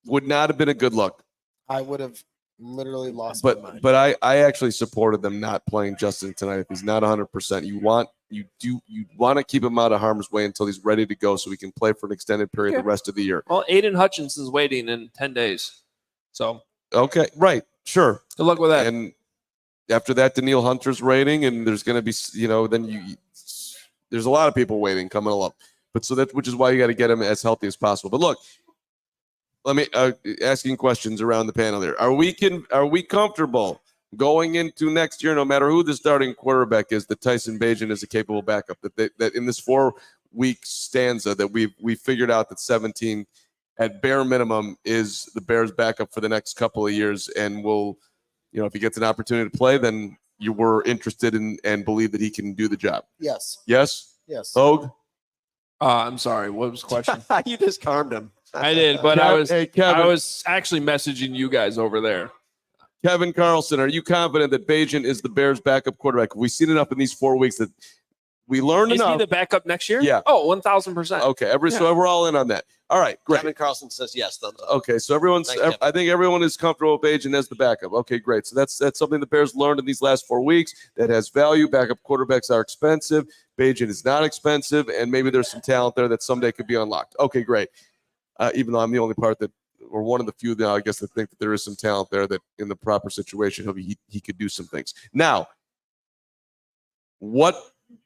Would not have been a good look. I would have literally lost my mind. But I actually supported them not playing Justin tonight. If he's not 100%, you want to keep him out of harm's way until he's ready to go so he can play for an extended period the rest of the year. Well, Aiden Hutchinson's waiting in 10 days. So okay, right, sure. Good luck with that. And after that, Daniil Hunter's rating, and there's going to be, there's a lot of people waiting coming along. But which is why you got to get him as healthy as possible. But look, let me asking questions around the panel there. Are we comfortable going into next year, no matter who the starting quarterback is, that Tyson Bagent is a capable backup? That in this 4-week stanza that we figured out that 17 at bare minimum is the Bears backup for the next couple of years, and will, if he gets an opportunity to play, then you were interested in and believe that he can do the job. Yes. Yes. Hoge? I'm sorry. What was the question? You just calmed him. I did, but I was Kevin. I was actually messaging you guys over there. Kevin Carlson, are you confident that Bagent is the Bears' backup quarterback? We've seen enough in these 4 weeks that we learned Is enough. he the backup next year? Yeah. Oh, 1,000%. Okay, so we're all in on that. All right, great. Kevin Carlson says yes. Thumbs up. Okay, so Thanks, Kevin. I think everyone is comfortable with Bagent as the backup. Okay, great. So that's something the Bears learned in these last 4 weeks that has value. Backup quarterbacks are expensive. Bagent is not expensive, and maybe there's some talent there that someday could be unlocked. Okay, great. Even though I'm the only part that, or one of the few now, I guess, that think that there is some talent there that in the proper situation he could do some things. Now, what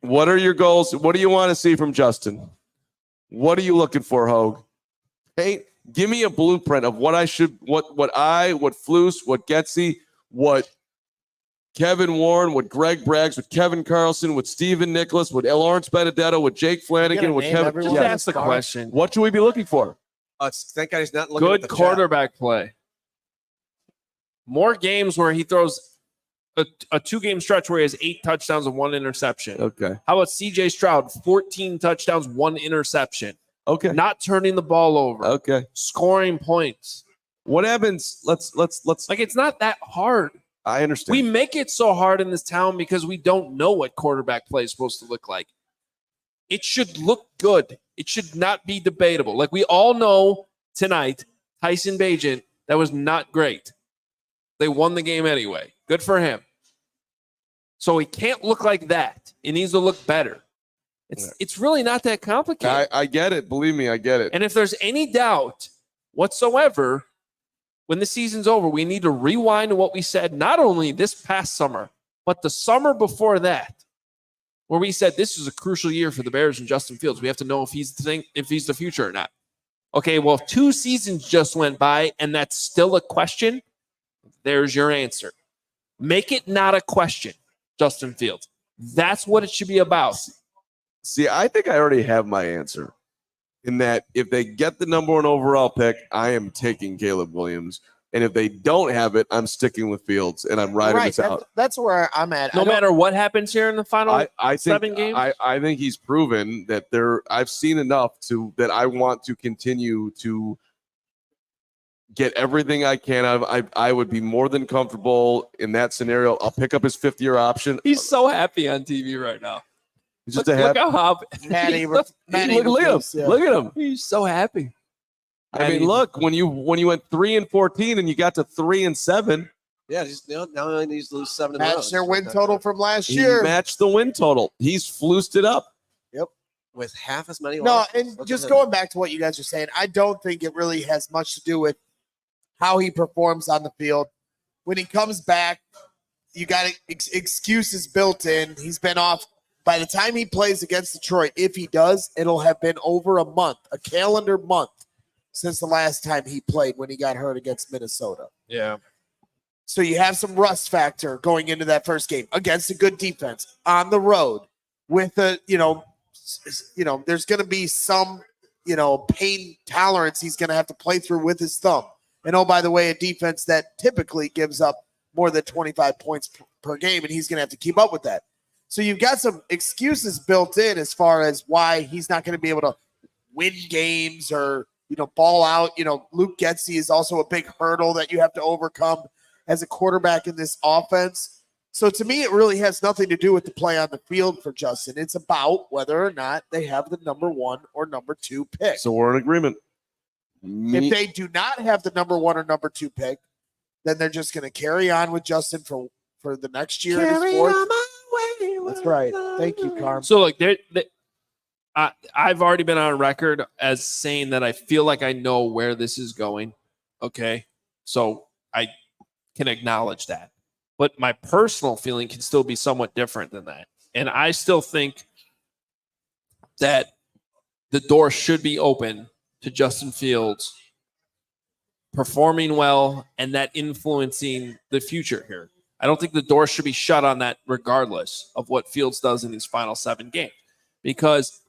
are your goals? What do you want to see from Justin? What are you looking for, Hoge? Hey, give me a blueprint of what Flus, what Getsy, what Kevin Warren, what Greg Braggs, what Kevin Carlson, what Stephen Nicholas, what Lawrence Benedetto, what Jake Flanagan, what Kevin. Just ask the question. What should we be looking for? Thank God he's not looking at Good the quarterback play. More games where he throws a 2-game stretch where he has 8 touchdowns and 1 interception. Okay. How about CJ Stroud? 14 touchdowns, 1 interception. Okay. Not turning the ball over. Okay. Scoring points. What happens? Let's. Like, it's not that hard. I understand. We make it so hard in this town because we don't know what quarterback play is supposed to look like. It should look good. It should not be debatable. Like, we all know tonight, Tyson Bagent, that was not great. They won the game anyway. Good for him. So he can't look like that. It needs to look better. It's really not that complicated. I get it. Believe me, I get it. And if there's any doubt whatsoever, when the season's over, we need to rewind to what we said, not only this past summer, but the summer before that, where we said this is a crucial year for the Bears and Justin Fields. We have to know if he's the future or not. Okay, well, 2 seasons just went by, and that's still a question. There's your answer. Make it not a question, Justin Fields. That's what it should be about. See, I think I already have my answer. In that, if they get the number 1 overall pick, I am taking Caleb Williams. And if they don't have it, I'm sticking with Fields, and I'm riding this out. That's where I'm at. No matter what happens here in the final I 7 games? I think he's proven that I've seen enough that I want to continue to get everything I can out of. I would be more than comfortable in that scenario. I'll pick up his 5th-year option. He's so happy on TV right now. He's just Look how happy. look at him. Look at him. He's so happy. I mean, look, when you went 3-14 and you got to 3-7, Yeah, now he needs to lose 7 in a row. Match their win total from last he year. matched the win total. He's flused it up. with half as many. No, losses. and Look just at him. going back to what you guys are saying, I don't think it really has much to do with how he performs on the field. When he comes back, you got excuses built in. He's been off. By the time he plays against Detroit, if he does, it'll have been over a month, a calendar month, since the last time he played when he got hurt against Minnesota. Yeah. So you have some rust factor going into that first game against a good defense on the road with there's going to be some, pain tolerance he's going to have to play through with his thumb. And oh, by the way, a defense that typically gives up more than 25 points per game, and he's going to have to keep up with that. So you've got some excuses built in as far as why he's not going to be able to win games or, ball out. Luke Getsy is also a big hurdle that you have to overcome as a quarterback in this offense. So to me, it really has nothing to do with the play on the field for Justin. It's about whether or not they have the number 1 or number 2 pick. So we're in agreement. If they do not have the number 1 or number 2 pick, then they're just going to carry on with Justin for the next year. That's right. Thank you, Carm. So, I've already been on record as saying that I feel like I know where this is going. Okay. So I can acknowledge that. But my personal feeling can still be somewhat different than that. And I still think that the door should be open to Justin Fields performing well and that influencing the future here. I don't think the door should be shut on that regardless of what Fields does in these final 7 games, because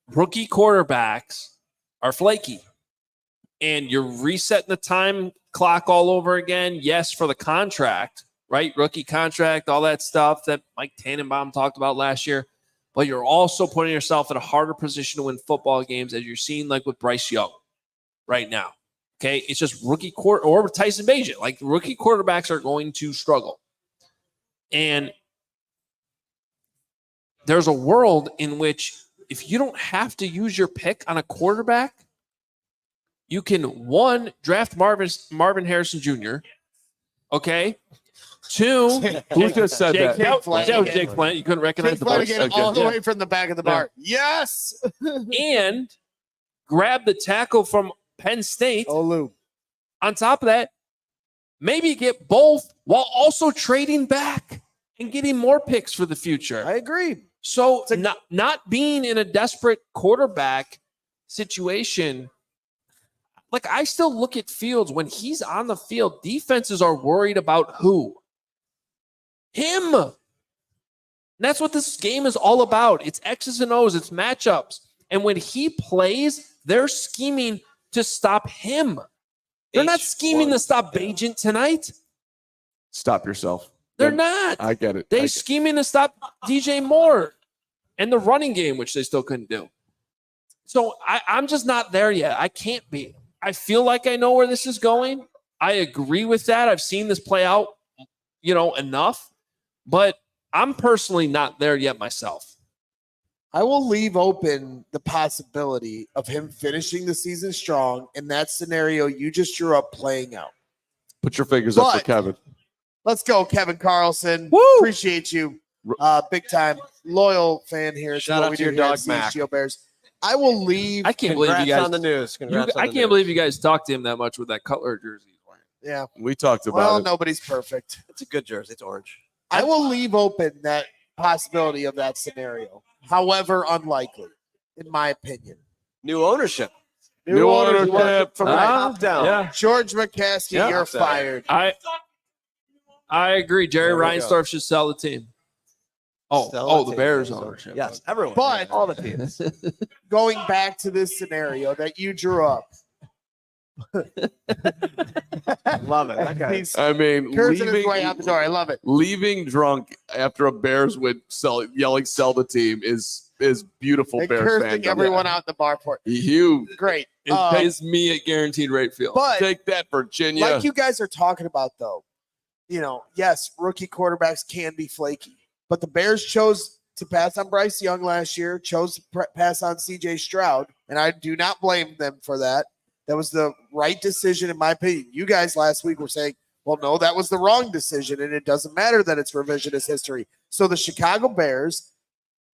rookie quarterbacks are flaky and you're resetting the time clock all over again. Yes, for the contract, right? Rookie contract, all that stuff that Mike Tannenbaum talked about last year, but you're also putting yourself in a harder position to win football games, as you're seeing like with Bryce Young right now. Okay, it's just rookie or Tyson Bagent. Like, rookie quarterbacks are going to struggle. And there's a world in which if you don't have to use your pick on a quarterback, you can, 1, draft Marvin Harrison Jr., okay? 2, Who just said that? Jake Flanagan. That was Jake Flanagan. You couldn't recognize the voice. Flanagan all the way from the back of the bar. Yes. And grab the tackle from Penn State. Olu. On top of that, maybe get both while also trading back and getting more picks for the future. I agree. So not being in a desperate quarterback situation, like, I still look at Fields when he's on the field. Defenses are worried about who? Him. And that's what this game is all about. It's X's and O's. It's matchups. And when he plays, they're scheming to stop him. They're not scheming to stop Bagent tonight. Stop yourself. They're not. I get it. They're scheming to stop DJ Moore and the running game, which they still couldn't do. So I'm just not there yet. I can't be. I feel like I know where this is going. I agree with that. I've seen this play out, enough. But I'm personally not there yet myself. I will leave open the possibility of him finishing the season strong in that scenario you just drew up playing out. Put your fingers up for Kevin. Let's go, Kevin Carlson. Woo! Appreciate you. Big time loyal fan here. Shout out to your dog, Mac. CHGO Bears. I will leave. I can't believe you Congrats guys. on the news. Congrats I can't believe you guys talked to him that much with that Cutler jersey he's wearing. Yeah. We talked about Well, it. nobody's perfect. It's a good jersey. It's orange. I will leave open that possibility of that scenario. However, unlikely, in my opinion. New ownership. New ownership ownership. from From the the top down. Yeah, George McCaskey, Yeah. you're fired. I agree. Jerry There we go. Reinsdorf should sell the team. Sell The team. Bears ownership. Yes, everyone. But- all the teams. Going back to this scenario that you drew up. Love it. Okay. He's I mean, cursing his way out the door. I love it. leaving drunk after a Bears win, yelling "sell the team" is beautiful. And Bears cursing fans. everyone out the bar for it. You Great. It pays me a guaranteed rate field. But take that, Virginia. like you guys are talking about, though, yes, rookie quarterbacks can be flaky, but the Bears chose to pass on Bryce Young last year, chose to pass on CJ Stroud, and I do not blame them for that. That was the right decision, in my opinion. You guys last week were saying, well, no, that was the wrong decision, and it doesn't matter that it's revisionist history. So the Chicago Bears,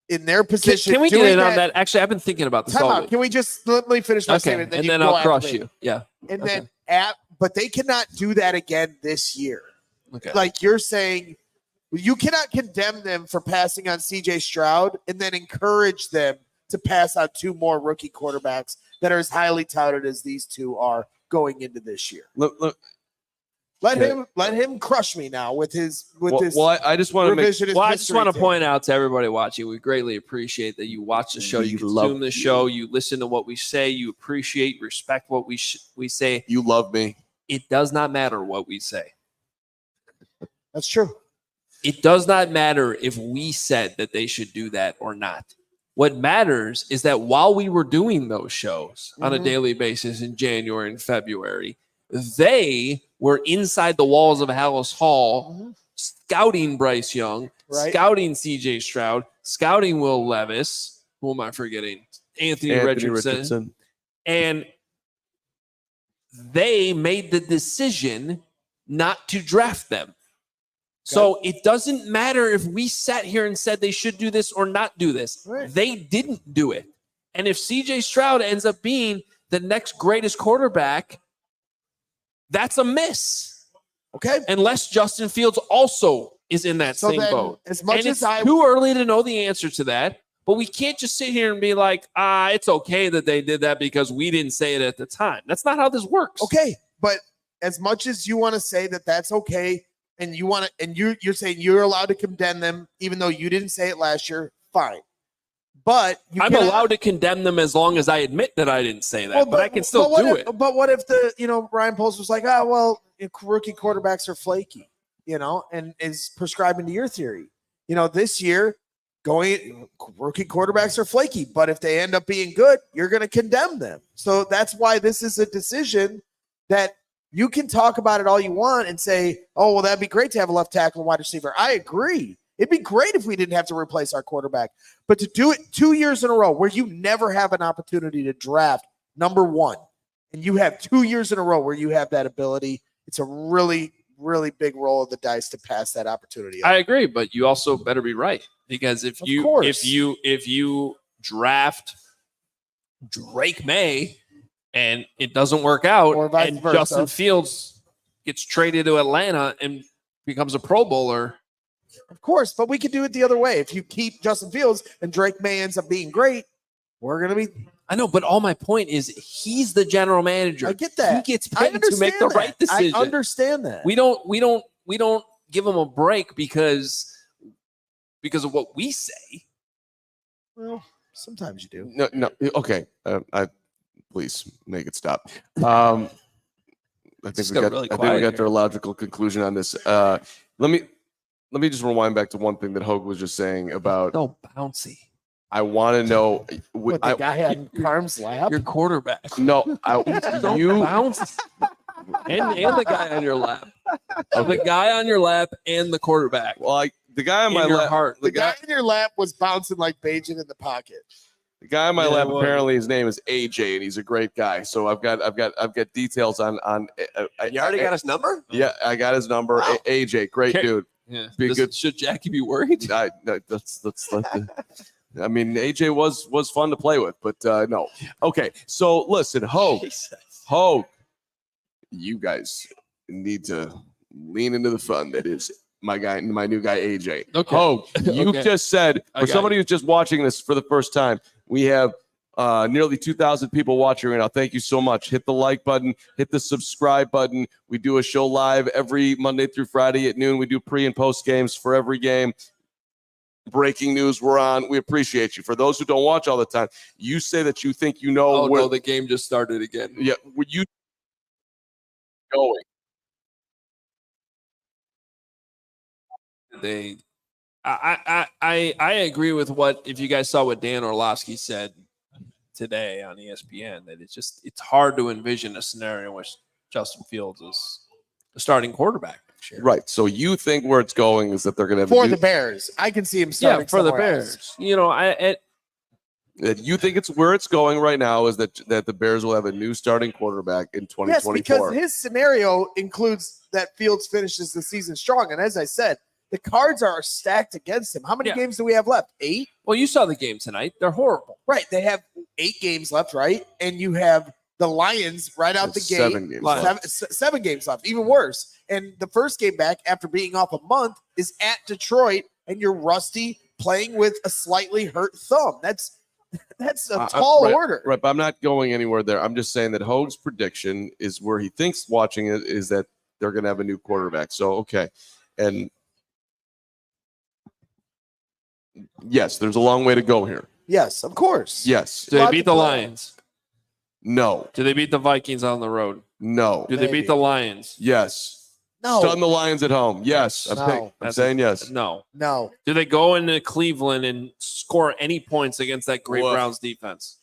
in their position, Can we get doing in on that? Actually, I've been thinking about this Time all out. week. Can we just let me finish my Okay, statement, and you then can go I'll after crush me. you. Yeah. And Okay. then but they cannot do that again this year. Okay. Like you're saying, you cannot condemn them for passing on CJ Stroud and then encourage them to pass on two more rookie quarterbacks that are as highly touted as these two are going into this year. Look, Let Okay. him crush me now with this I just want to make revisionist. Well, I just history want to thing. point out to everybody watching, we greatly appreciate that you watch the show, you We love consume the show, you listen to what we say, you appreciate, respect what we say. you love me. It does not matter what we say. That's true. It does not matter if we said that they should do that or not. What matters is that while we were doing those shows on a Mhm. daily basis in January and February, they were inside the walls of Hallis Hall Mhm. scouting Bryce Young, Right. scouting CJ Stroud, scouting Will Levis. Who am I forgetting? Anthony Richardson. And they made the decision not to draft them. So it doesn't matter if we sat here and said they should do this or not do this. Right. They didn't do it. And if CJ Stroud ends up being the next greatest quarterback, that's a miss. Okay. Unless Justin Fields also is in that So same then, boat. as much And as it's I too early to know the answer to that. But we can't just sit here and be like, it's okay that they did that because we didn't say it at the time. That's not how this works. Okay, but as much as you want to say that that's okay, and you want to, and you're saying you're allowed to condemn them, even though you didn't say it last year, fine. But I'm allowed to condemn them as long as I admit that I didn't say that, but I can still what do if- it. But what if Ryan Poles was like, rookie quarterbacks are flaky, and is prescribing to your theory. This year, rookie quarterbacks are flaky, but if they end up being good, you're going to condemn them. So that's why this is a decision that you can talk about it all you want and say, oh, well, that'd be great to have a left tackle and wide receiver. I agree. It'd be great if we didn't have to replace our quarterback. But to do it 2 years in a row where you never have an opportunity to draft number one, and you have 2 years in a row where you have that ability, it's a really, really big roll of the dice to pass that opportunity. I agree, but you also better be right, because if Of you course. if you draft Drake May and it doesn't work out, Or vice and versa. Justin Fields gets traded to Atlanta and becomes a Pro Bowler, Of course, but we could do it the other way. If you keep Justin Fields and Drake May ends up being great, we're going to be. I know, but all my point is he's the general manager. I get that. He gets I paid to make the understand right that. decision. I understand that. We don't give him a break because of what we say. Well, sometimes you do. No. Okay. Please make it stop. I think Just we got got. really I think quiet we got here. to a logical conclusion on this. Let me just rewind back to one thing that Hoge was just saying about. So bouncy. I want to know. What the guy on Carm's lap? Your quarterback. No, So you. bouncy. And the guy on your lap. The guy on your lap and the quarterback. Well, the guy on In my your lap. heart. The guy in your lap was bouncing like Bagent in the pocket. The guy on my Yeah, lap. it was. Apparently, his name is AJ, and he's a great guy. So I've got details on. You already got his number? Yeah, I got his number. Wow. AJ, great Okay. dude. Yeah. Be good. Should Jackie be worried? No, let's let the. I mean, AJ was fun to play with, but no. Okay, so listen, Hoge, you guys need to lean into the fun that is my new guy AJ. Okay. Hoge, you Okay. just said, I for got somebody who's just watching this for the first time, we have nearly 2,000 people watching right now. Thank you so much. Hit the like button, hit the subscribe button. We do a show live every Monday through Friday at noon. We do pre and post games for every game. Breaking news we're on. We appreciate you. For those who don't watch all the time, you say that you think you know where no, the game just started again. yeah, where you going. I agree with what, if you guys saw what Dan Orlovsky said today on ESPN, that it's hard to envision a scenario in which Justin Fields is the starting quarterback next year. Right. So you think where it's going is that they're going to have For the Bears, I can see him starting Yeah, for the somewhere Bears. else. You know, that you think it's where it's going right now is that the Bears will have a new starting quarterback in Yes, 2024. because his scenario includes that Fields finishes the season strong. And as I said, the cards are stacked against him. How many Yeah. games do we have left? 8? well, you saw the game tonight. They're horrible. Right. They have 8 games left, right? And you have the Lions right out the There's gate. 7 games left. Seven games left, even worse. And the first game back after being off a month is at Detroit, and you're rusty playing with a slightly hurt thumb. That's a tall right, order. Right, but I'm not going anywhere there. I'm just saying that Hoge's prediction is where he thinks watching it is that they're going to have a new quarterback. So, okay. And yes, there's a long way to go here. Yes, of course. Yes. Do they Lot beat to the play. Lions? No. Do they beat the Vikings on the road? No. Do they Maybe. beat the Lions? Yes. No. Stun the Lions at home. Yes. No. I'm saying yes. No. No. Do they go into Cleveland and score any points against that great Woof. Browns defense?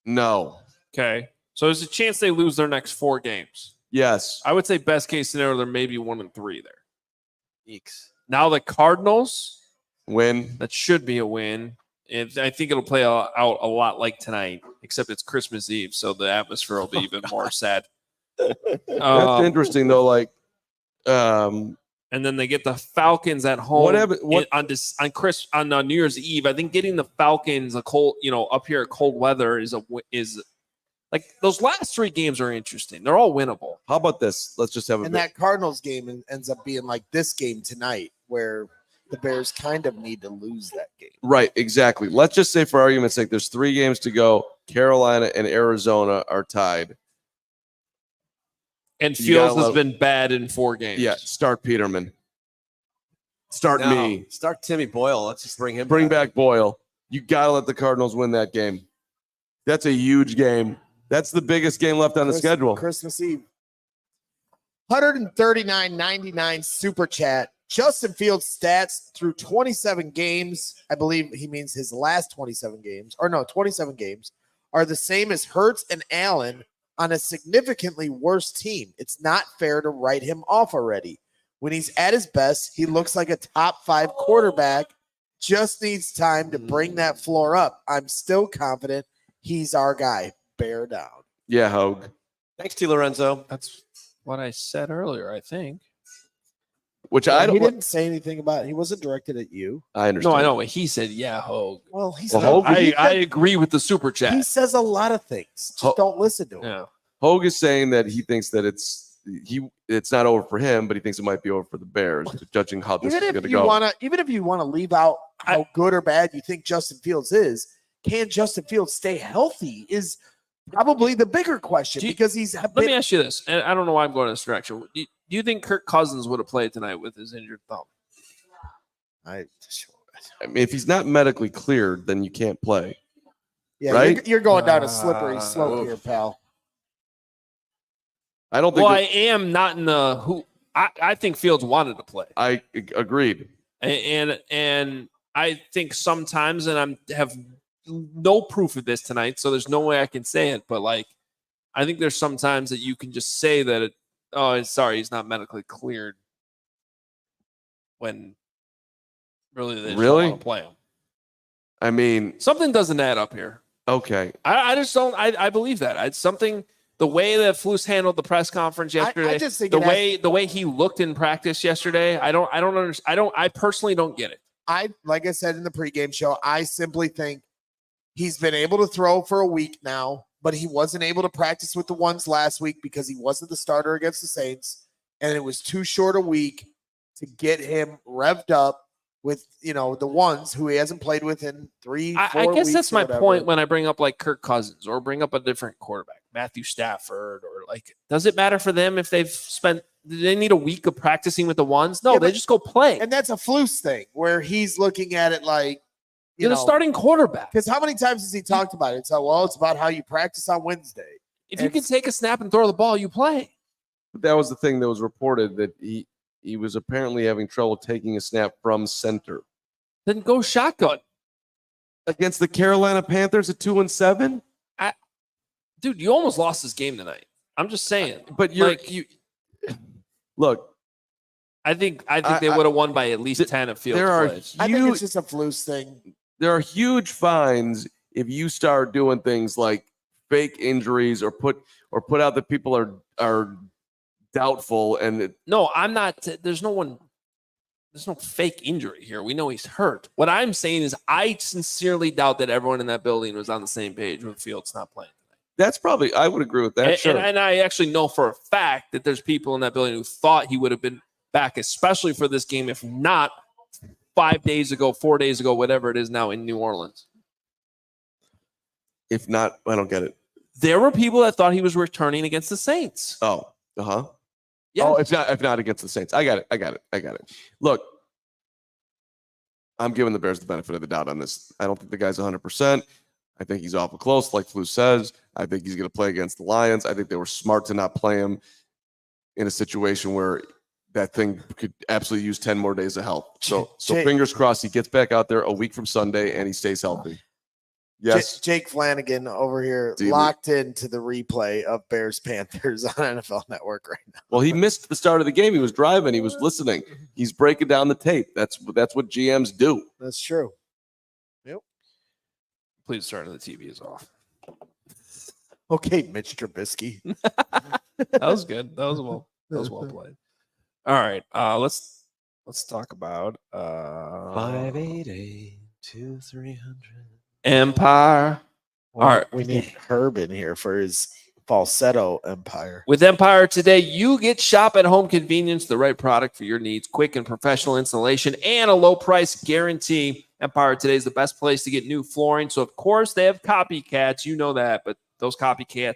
No. Okay. So there's a chance they lose their next 4 games. Yes. I would say best case scenario, they're maybe 1-3 there. Eeks. Now the Cardinals, Win. that should be a win. And I think it'll play out a lot like tonight, except it's Christmas Eve, so the atmosphere will be even more sad. That's interesting though. Like, And then they get the Falcons at home What- on New Year's Eve. I think getting the Falcons up here at cold weather is like those last 3 games are interesting. They're all winnable. how about this? Let's just have a And bit. that Cardinals game ends up being like this game tonight, where the Bears kind of need to lose that game. Right, exactly. Let's just say, for argument's sake, there's 3 games to go. Carolina and Arizona are tied. And You gotta Fields has love- been bad in 4 games. Yeah, start Peterman. Start No, me. Start Timmy Boyle. Let's just bring him Bring back Boyle. You got to let the Cardinals win that game. That's a huge game. That's the biggest game left on the schedule. Christmas Eve. 139.99 super chat. Justin Fields stats through 27 games. I believe he means his last 27 games, or no, 27 games, are the same as Hurts and Allen on a significantly worse team. It's not fair to write him off already. When he's at his best, he looks like a top 5 quarterback. Just needs time to bring that floor up. I'm still confident he's our guy. Bear down. Yeah, Hogue. Thanks, T. Lorenzo. That's what I said earlier, I think. Which I He don't. didn't say anything about it. He wasn't directed at you. I understand. No, I know, but he said, yeah, Hogue. Well, he's Well, not- Hogue- he I said- agree with the super he chat. says a lot of things. Just Ho- don't listen to him. Yeah. Hogue is saying that he thinks that it's not over for him, but he thinks it might be over for the Bears, judging how this Even is going if to you go. want to leave out how good or bad you think Justin Fields is, can Justin Fields stay healthy? Is probably the bigger question, Do you- because he's Let me ask you this, and I don't know why I'm going in this direction. Do you think Kirk Cousins would have played tonight with his injured thumb? I mean, if he's not medically cleared, then you can't play. yeah, right? you're going down a slippery slope here, pal. I don't think. Well, I am not in the who. I think Fields wanted to play, I agreed. and I think sometimes, and have no proof of this tonight, so there's no way I can say it. But like, I think there's sometimes that you can just say that sorry, he's not medically cleared, when really they just don't Really? want to play him. I mean, Something doesn't add up here. okay. I just don't. I believe that. It's something. The way that Flus handled the press conference yesterday, I just think the way he looked in practice yesterday, I don't understand. I personally don't get it. like I said in the pregame show, I simply think he's been able to throw for a week now, but he wasn't able to practice with the ones last week because he wasn't the starter against the Saints, and it was too short a week to get him revved up with, the ones who he hasn't played with in 4 I guess weeks that's or my whatever. point when I bring up like Kirk Cousins or bring up a different quarterback, Matthew Stafford, or like, does it matter for them if do they need a week of practicing with the ones? No, they just go play. And that's a Flus thing where he's looking at it like, You're the starting quarterback. Because how many times has he talked about it? It's about how you practice on Wednesday. If you can take a snap and throw the ball, you play. But that was the thing that was reported, that he was apparently having trouble taking a snap from center. Then go shotgun. Against the Carolina Panthers at 2-7? Dude, you almost lost this game tonight. I'm just saying. But look. I think they would have won by at least 10 of field plays. I think it's just a Flus thing. There are huge fines if you start doing things like fake injuries or put out that people are doubtful. And no, I'm not. There's no fake injury here. We know he's hurt. What I'm saying is I sincerely doubt that everyone in that building was on the same page when Fields not playing tonight. That's probably, I would agree with that. Sure. And I actually know for a fact that there's people in that building who thought he would have been back, especially for this game, if not 5 days ago, 4 days ago, whatever it is now in New Orleans. If not, I don't get it. There were people that thought he was returning against the Saints. Oh, uh-huh. Yeah. Oh, if not against the Saints. I got it. Look, I'm giving the Bears the benefit of the doubt on this. I don't think the guy's 100%. I think he's awful close, like Flu says. I think he's going to play against the Lions. I think they were smart to not play him in a situation where that thing could absolutely use 10 more days of health. So fingers crossed he gets back out there a week from Sunday and he stays healthy. Yes. Jake Flanagan over here locked into the replay of Bears Panthers on NFL Network right now. Well, he missed the start of the game. He was driving. He was listening. He's breaking down the tape. That's what GMs do. That's true. Yep. Please turn the TV is off. Okay, Mitch Trubisky. That was good. That was well played. All right. Let's talk about 588-2300. Empire. All right. We need Herb in here for his falsetto Empire. With Empire today, you get shop at home convenience, the right product for your needs, quick and professional installation, and a low price guarantee. Empire today is the best place to get new flooring. So, of course, they have copycats. You know that. But those copycats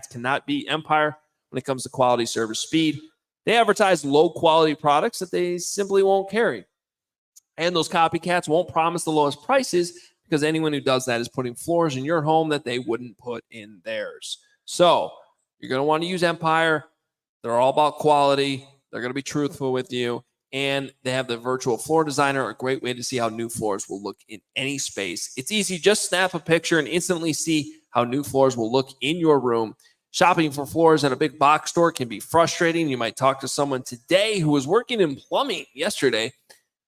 cannot beat Empire when it comes to quality, service, speed. They advertise low-quality products that they simply won't carry. And those copycats won't promise the lowest prices because anyone who does that is putting floors in your home that they wouldn't put in theirs. So you're going to want to use Empire. They're all about quality. They're going to be truthful with you. And they have the virtual floor designer, a great way to see how new floors will look in any space. It's easy. Just snap a picture and instantly see how new floors will look in your room. Shopping for floors at a big box store can be frustrating. You might talk to someone today who was working in plumbing yesterday.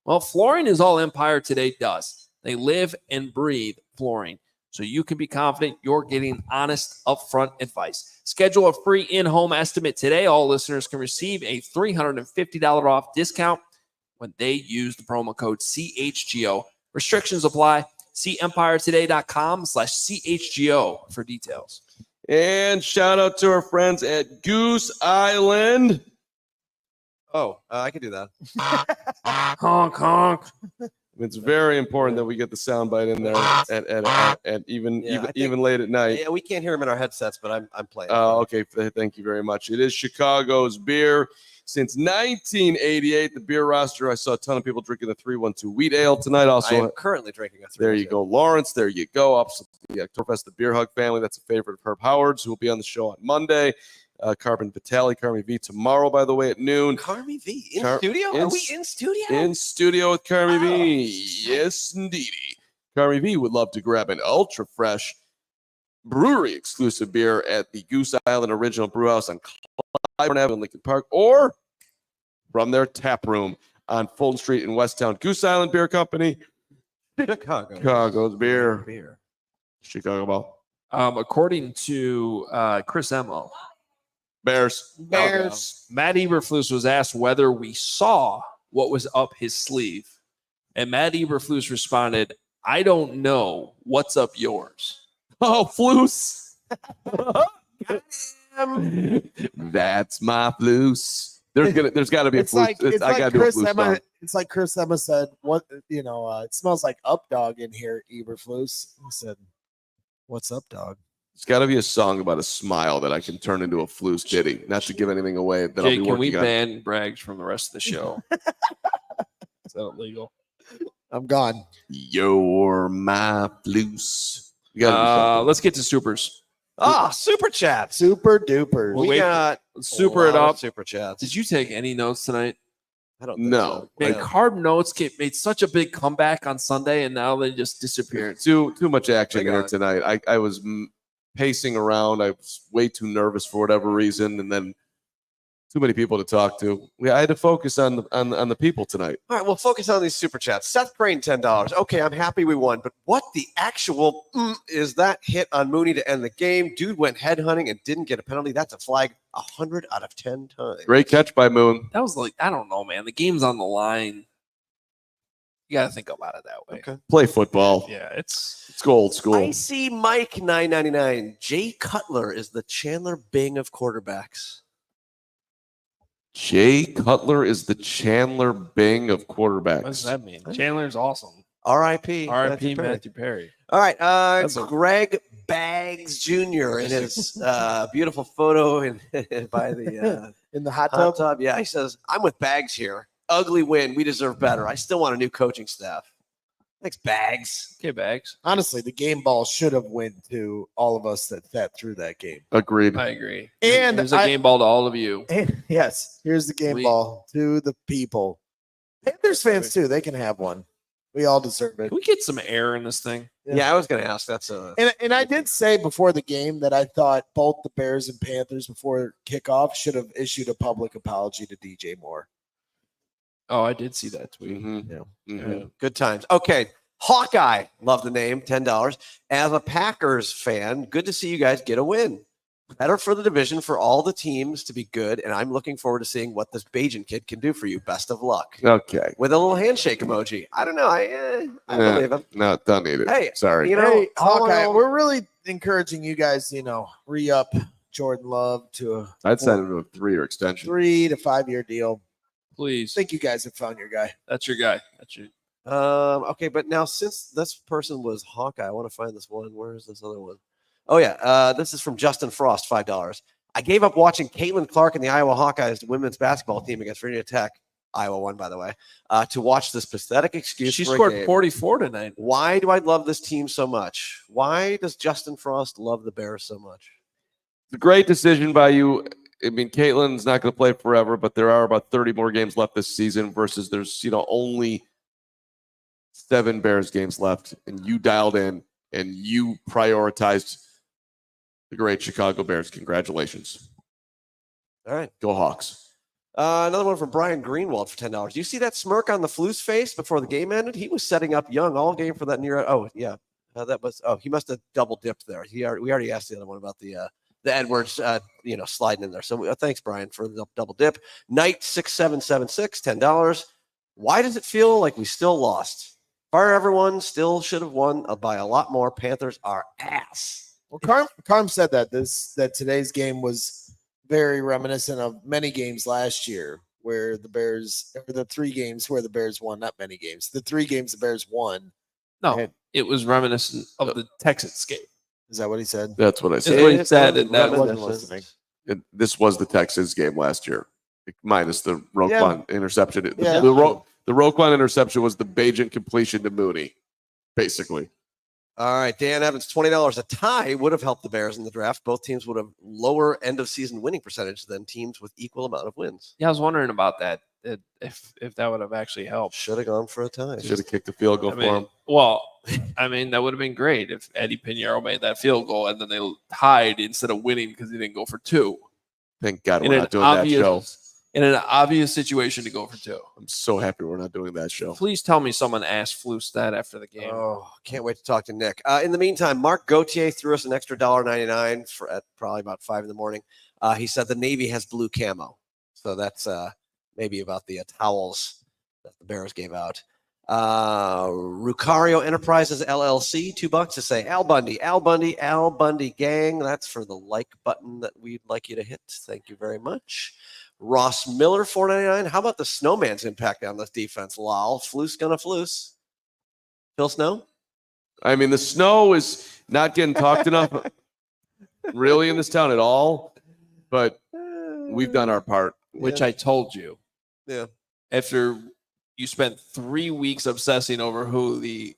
Well, flooring is all Empire today does. They live and breathe flooring. So you can be confident you're getting honest, upfront advice. Schedule a free in-home estimate today. All listeners can receive a $350 off discount when they use the promo code CHGO. Restrictions apply. See EmpireToday.com/CHGO for details. And shout out to our friends at Goose Island. Oh, I can do that. Honk, honk. It's very important that we get the soundbite in there at even late at night. Yeah, we can't hear him in our headsets, but I'm playing. Oh, okay. Thank you very much. It is Chicago's beer. Since 1988, the beer roster, I saw a ton of people drinking the 312 wheat ale tonight. Also, I am currently drinking a 312. There you go, Lawrence. There you go. Up the Oktoberfest, the Beer Hug family. That's a favorite of Herb Howard's, who will be on the show on Monday. Carman Vitale, Carmi V tomorrow, by the way, at noon. Carmi V in studio? Are we in studio? In studio with Carmi V. Yes, indeedy. Carmi V would love to grab an ultra fresh brewery exclusive beer at the Goose Island Original Brewhouse on Clybourne Avenue in Lincoln Park, or from their tap room on Fulton Street in Westtown. Goose Island Beer Company. Chicago's beer. Chicago ball. According to Chris Emo, Bears. Matt Eberflus was asked whether we saw what was up his sleeve. And Matt Eberflus responded, I don't know. What's up yours? Oh, Flus. That's my Flus. There's got to be a It's Flus. like it's I like got to do a Chris Flus Emma. song. It's like Chris Emma said. What it smells like up dog in here, Eberflus. He said, "What's up, dog?" It's got to be a song about a smile that I can turn into a Flus ditty. Not to give anything away that I'll Jake, be can we working on. ban Braggs from the rest of the show? Is that illegal? I'm gone. You're my Flus. You got to do something. Let's get to supers. Super chats. Super duper. Well, We wait, got super a it lot of up. Super chats. Did you take any notes tonight? I don't think No. so. Man, No. Carb notes made such a big comeback on Sunday, and now they just disappeared. Too much action Bring it here on. tonight. I was pacing around. I was way too nervous for whatever reason, and then too many people to talk to. I had to focus on the people tonight. All right, we'll focus on these super chats. Seth Crane, $10. Okay, I'm happy we won, but what the actual is that hit on Mooney to end the game? Dude went headhunting and didn't get a penalty. That's a flag 100 out of 10 times. Great catch by Moon. That was like, I don't know, man. The game's on the line. You got to think about it that way. Okay. Play football. Yeah, it's Let's go old school. I see Mike 999. Jay Cutler is the Chandler Bing of quarterbacks. Jay Cutler is the Chandler Bing of quarterbacks. what does that mean? Chandler's awesome. R.I.P. R.I.P. Perry. Matthew Perry. All right, That's a- Greg Baggs Jr. in his beautiful photo by the In the hot hot tub. tub. Yeah, he says, I'm with Baggs here. Ugly win. We deserve better. I still want a new coaching staff. Thanks, Baggs. Okay, Bags. Honestly, the game ball should have went to all of us that sat through that game. Agreed. I agree. And Here's a game ball to all of you. And yes, here's the game We- ball to the people. Panthers fans too. They can have one. We all deserve it. Can we get some air in this thing? Yeah, I was going to ask. That's a And I did say before the game that I thought both the Bears and Panthers before kickoff should have issued a public apology to DJ Moore. Oh, I did see that tweet. Mhm. Yeah. Mhm. Yeah. good times. Okay. Hawkeye, love the name, $10. As a Packers fan, good to see you guys get a win. Better for the division for all the teams to be good, and I'm looking forward to seeing what this Bagent kid can do for you. Best of luck. Okay. With a little handshake emoji. I don't know. I believe him. No, don't need it. Hey, Sorry. you know, Hey, Hawkeye, all- we're really encouraging you guys, re-up Jordan Love to a I'd send him to a 3-year extension. 3 to 5 year deal. Please. I think you guys have found your guy. That's your guy. That's your. Okay, but now since this person was Hawkeye, I want to find this one. Where is this other one? Oh yeah, this is from Justin Frost, $5. I gave up watching Caitlin Clark and the Iowa Hawkeyes women's basketball team against Virginia Tech. Iowa won, by the way, to watch this pathetic excuse. She for a scored game. 44 tonight. Why do I love this team so much? Why does Justin Frost love the Bears so much? It's a great decision by you. I mean, Caitlin's not going to play forever, but there are about 30 more games left this season versus there's, only 7 Bears games left. And you dialed in and you prioritized the great Chicago Bears. Congratulations. All right. Go Hawks. Another one from Brian Greenwald for $10. Do you see that smirk on the Flus face before the game ended? He was setting up Young all game for that near. Oh, yeah. He must have double dipped there. We already asked the other one about the Edwards, sliding in there. So thanks, Brian, for the double dip. Knight 6776, $10. Why does it feel like we still lost? Fire everyone, still should have won by a lot more. Panthers are ass. Well, Carm said that today's game was very reminiscent of many games last year where the Bears, or the 3 games where the Bears won, not many games, the 3 games the Bears won. No, And- it was reminiscent of the Texans game. Is that what he said? That's what I That's said. what he said, and that wasn't reminiscent. listening. This was the Texans game last year, minus the Roquan interception. Yeah. The Roquan interception was the Bagent completion to Mooney, basically. All right, Dan Evans, $20. A tie would have helped the Bears in the draft. Both teams would have lower end of season winning percentage than teams with equal amount of wins. Yeah, I was wondering about that. If that would have actually helped. Should have gone for a tie. Should have kicked the field goal I for mean, him. well, that would have been great if Eddie Pinheiro made that field goal and then they tied instead of winning because he didn't go for 2. Thank God In we're an not doing that show. in an obvious situation to go for 2. I'm so happy we're not doing that show. Please tell me someone asked Flus that after the game. Oh, can't wait to talk to Nick. In the meantime, Mark Gauthier threw us an extra $1.99 for at probably about 5 in the morning. He said the Navy has blue camo. So that's maybe about the towels that the Bears gave out. Rucario Enterprises LLC, $2 to say Al Bundy, Al Bundy, Al Bundy gang. That's for the like button that we'd like you to hit. Thank you very much. Ross Miller, $4.99. How about the Snowman's impact on this defense? Lol. Flus gonna flus. Phil Snow? I mean, the snow is not getting talked enough really in this town at all, but we've done our part. Which I told you. Yeah. After you spent 3 weeks obsessing over who the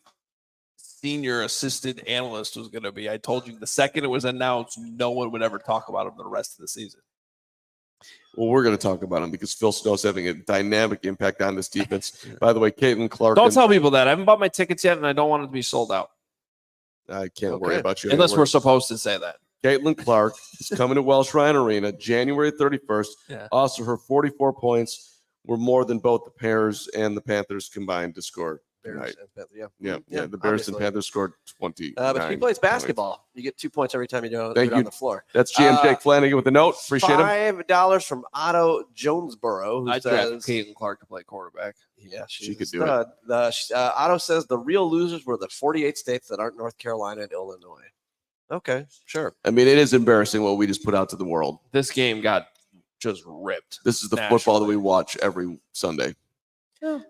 senior assistant analyst was going to be, I told you the second it was announced, no one would ever talk about him the rest of the season. Well, we're going to talk about him because Phil Snow's having a dynamic impact on this defense. By the way, Caitlin Clark. Don't tell people that. I haven't bought my tickets yet, and I don't want it to be sold out. I can't worry about you. Unless we're supposed to say that. Caitlin Clark is coming to Welsh Ryan Arena January 31st. Yeah. Also, her 44 points were more than both the Bears and the Panthers combined to score. Bears Right. yeah. The Bears and obviously. Panthers scored 20. But he plays basketball. You get 2 points every time you do Thank it on you. the floor. That's GM Jake Flanagan with a note. Appreciate him. $5 from Otto Jonesboro, who I'd draft says, Caitlin Clark to play quarterback. yeah, She could do do it. Otto says the real losers were the 48 states that aren't North Carolina and Illinois. Okay, sure. I mean, it is embarrassing what we just put out to the world. This game got just ripped. This is the Naturally. football that we watch every Sunday.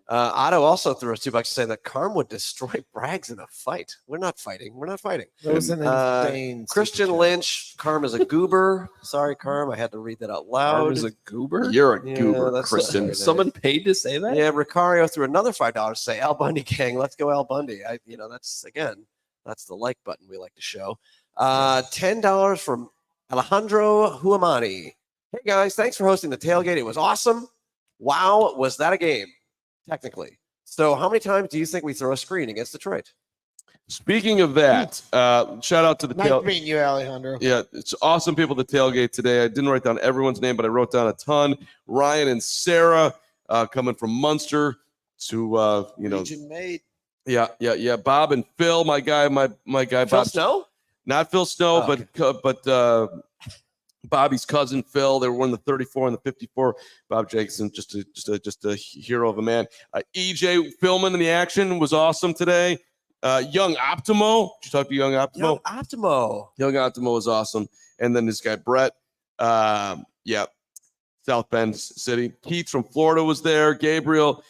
Otto also threw us $2 to say that Carm would destroy Braggs in a fight. We're not fighting. That was an insane Christian super chat. Lynch, Carm is a goober. Sorry, Carm. I had to read that out loud. Carm is a goober? You're a Yeah, goober, that's Kristen. okay. Someone paid to say that? Yeah, Ricario threw another $5 to say Al Bundy gang. Let's go Al Bundy. That's the like button we like to show. $10 from Alejandro Huamani. Hey guys, thanks for hosting the tailgate. It was awesome. Wow, was that a game? Technically. So how many times do you think we throw a screen against Detroit? Speaking of that, shout out to the Nice meeting you, Alejandro. Yeah, it's awesome people at the tailgate today. I didn't write down everyone's name, but I wrote down a ton. Ryan and Sarah coming from Munster to Region made. Yeah. Bob and Phil, my guy Phil Bob Snow? Not Phil Snow, Oh, but Bobby's cousin Phil. They were one of the 34 and the 54. Bob Jacobson, just a hero of a man. EJ Philman in the action was awesome today. Young Optimo. Did you talk to Young Optimo? Young Optimo. Young Optimo was awesome. And then this guy Brett. South Bend City. Keith from Florida was there. Gabriel.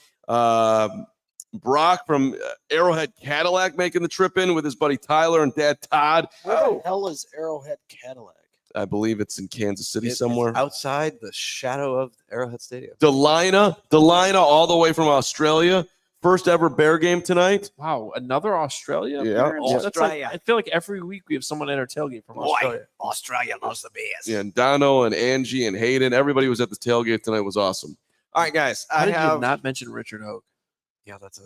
Brock from Arrowhead Cadillac making the trip in with his buddy Tyler and dad Todd. Where the hell is Arrowhead Cadillac? I believe it's in Kansas City It's somewhere. outside the shadow of Arrowhead Stadium. Delina all the way from Australia. First ever Bear game tonight. Wow, another Australia? Yeah. appearance? That's Australia. I feel like every week we have someone at our tailgate from Australia. Australia loves the Bears. Yeah, and Dono and Angie and Hayden. Everybody was at the tailgate tonight. It was awesome. All right, guys. How did you have not mention Richard Hoge? Yeah, that's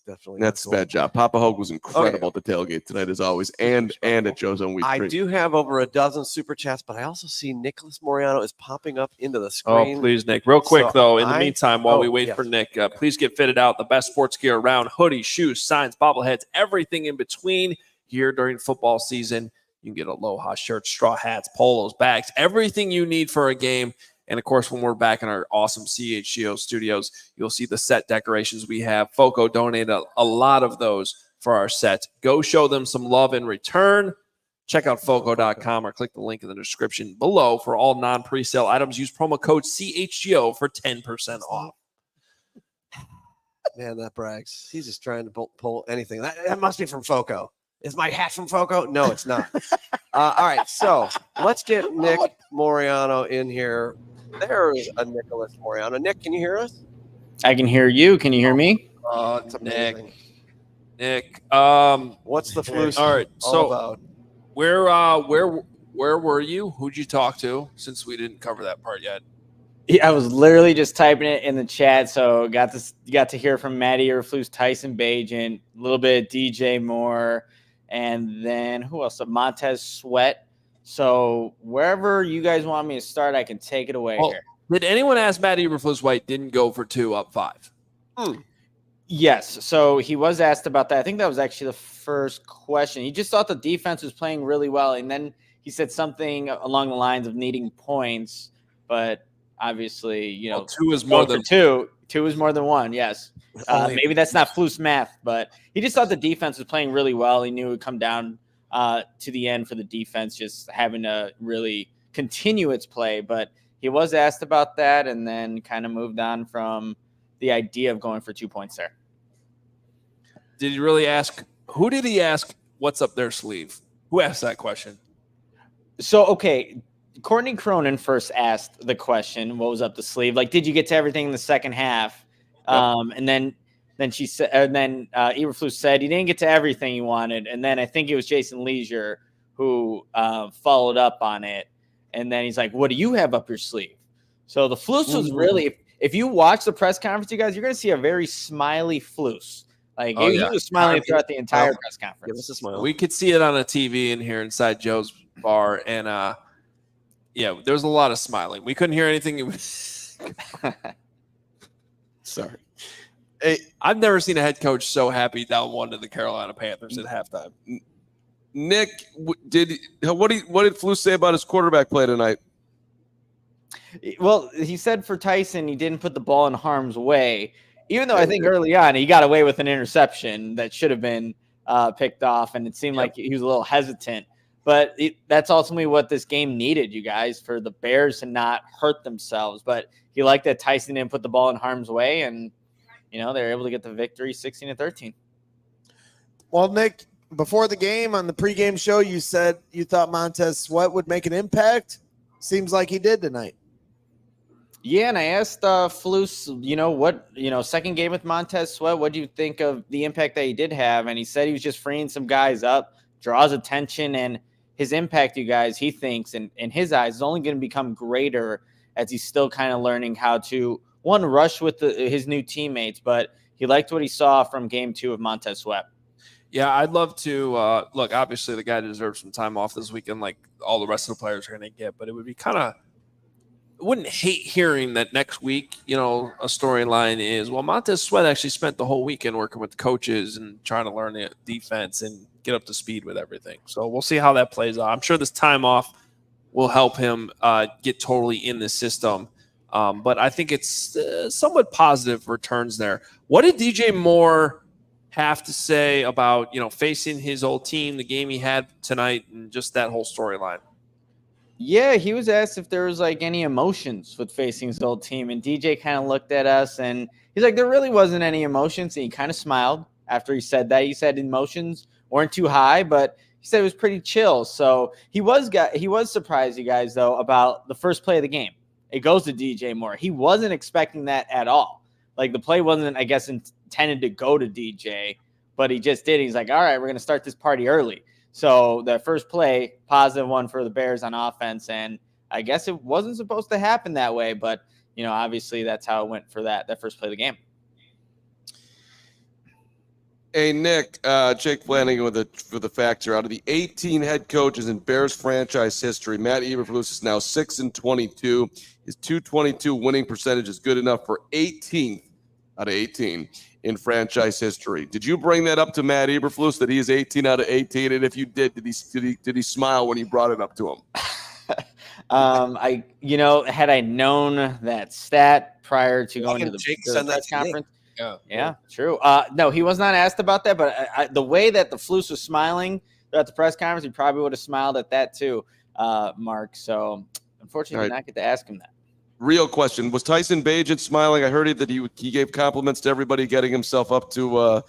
definitely That's a cool. bad job. Papa Hogue was incredible at the tailgate tonight, as always, and at Joe's on week I 3. do have over a dozen super chats, but I also see Nicholas Moreano is popping up into the Oh, screen. please, Nick. Real quick, So though, in the meantime, while we wait yes. for Nick, please get fitted out. The best sports gear around: hoodies, shoes, signs, bobbleheads, everything in between here during football season. You can get Aloha shirts, straw hats, polos, bags, everything you need for a game. And, of course, when we're back in our awesome CHGO studios, you'll see the set decorations we have. Foco donated a lot of those for our set. Go show them some love in return. Check out Foco.com or click the link in the description below for all non-presale items. Use promo code CHGO for 10% off. Man, that brags. He's just trying to pull anything. That must be from Foco. Is my hat from Foco? No, it's not. All right, so let's get Nick Moreano in here. There's a Nicholas Moreano. Nick, can you hear us? I can hear you. Can you hear me? Oh, it's amazing. Nick, What's the flu? all right, so about? where were you? Who'd you talk to? Since we didn't cover that part yet. Yeah, I was literally just typing it in the chat, so got to hear from Maddie Eberflus, Tyson Bagent, a little bit of DJ Moore, and then who else? Montez Sweat. So wherever you guys want me to start, I can take it away here. Did anyone ask Matt Eberflus White didn't go for 2 up 5? Yes. So he was asked about that. I think that was actually the first question. He just thought the defense was playing really well. And then he said something along the lines of needing points. But obviously, Well, 2 is more than two. 2 is more than 1. Yes. Maybe that's not Flus math, but he just thought the defense was playing really well. He knew it would come down to the end for the defense, just having to really continue its play. But he was asked about that and then kind of moved on from the idea of going for 2 points there. Did he really ask? Who did he ask what's up their sleeve? Who asked that question? So, okay, Courtney Cronin first asked the question, what was up the sleeve? Like, did you get to everything in the second half? Yep. And then she said, and then Eberflus said he didn't get to everything he wanted. And then I think it was Jason Leisure who followed up on it. And then he's like, what do you have up your sleeve? So the Flus was really, if you watch the press conference, you guys, you're going to see a very smiley Flus. Like, he was smiling throughout the entire press conference. Give us a smile. We could see it on a TV in here inside Joe's bar. And, yeah, there was a lot of smiling. We couldn't hear anything. Sorry. Hey, I've never seen a head coach so happy down 1 to the Carolina Panthers at halftime. Nick, what did Flus say about his quarterback play tonight? Well, he said for Tyson, he didn't put the ball in harm's way, even though I think early on he got away with an interception that should have been picked off, and it seemed like he was a little hesitant. But that's ultimately what this game needed, you guys, for the Bears to not hurt themselves. But he liked that Tyson didn't put the ball in harm's way, and they were able to get the victory 16-13. Well, Nick, before the game on the pregame show, you said you thought Montez Sweat would make an impact. Seems like he did tonight. Yeah, and I asked Flus, second game with Montez Sweat, what do you think of the impact that he did have? And he said he was just freeing some guys up, draws attention, and his impact, you guys, he thinks, in his eyes, is only going to become greater as he's still kind of learning how to, one, rush with his new teammates, but he liked what he saw from game 2 of Montez Sweat. Yeah, I'd love to look. Obviously, the guy deserves some time off this weekend, like all the rest of the players are going to get. But it would be wouldn't hate hearing that next week. A storyline is Montez Sweat actually spent the whole weekend working with the coaches and trying to learn the defense and get up to speed with everything. So we'll see how that plays out. I'm sure this time off will help him get totally in the system. But I think it's somewhat positive returns there. What did DJ Moore have to say about, facing his old team, the game he had tonight, and just that whole storyline? Yeah, he was asked if there was any emotions with facing his old team, and DJ kind of looked at us and he's like, there really wasn't any emotions. And he kind of smiled after he said that. He said emotions weren't too high, but he said it was pretty chill. So he was surprised, you guys, though, about the first play of the game. It goes to DJ Moore. He wasn't expecting that at all. Like, the play wasn't, I guess, intended to go to DJ, but he just did. He's like, all right, we're going to start this party early. So the first play, positive one for the Bears on offense. And I guess it wasn't supposed to happen that way, but, obviously that's how it went for that first play of the game. Hey, Nick, Jake Flanagan with the facts here. Out of the 18 head coaches in Bears franchise history, Matt Eberflus is now 6-22. His .222 winning percentage is good enough for 18th out of 18 in franchise history. Did you bring that up to Matt Eberflus that he is 18 out of 18? And if you did he smile when you brought it up to him? Had I known that stat prior to going to the press conference. Yeah, true. No, he was not asked about that, but the way that the Flus was smiling throughout the press conference, he probably would have smiled at that too, Mark. So unfortunately, did not get to ask him that. Real question. Was Tyson Bagent smiling? I heard that he gave compliments to everybody, getting himself up to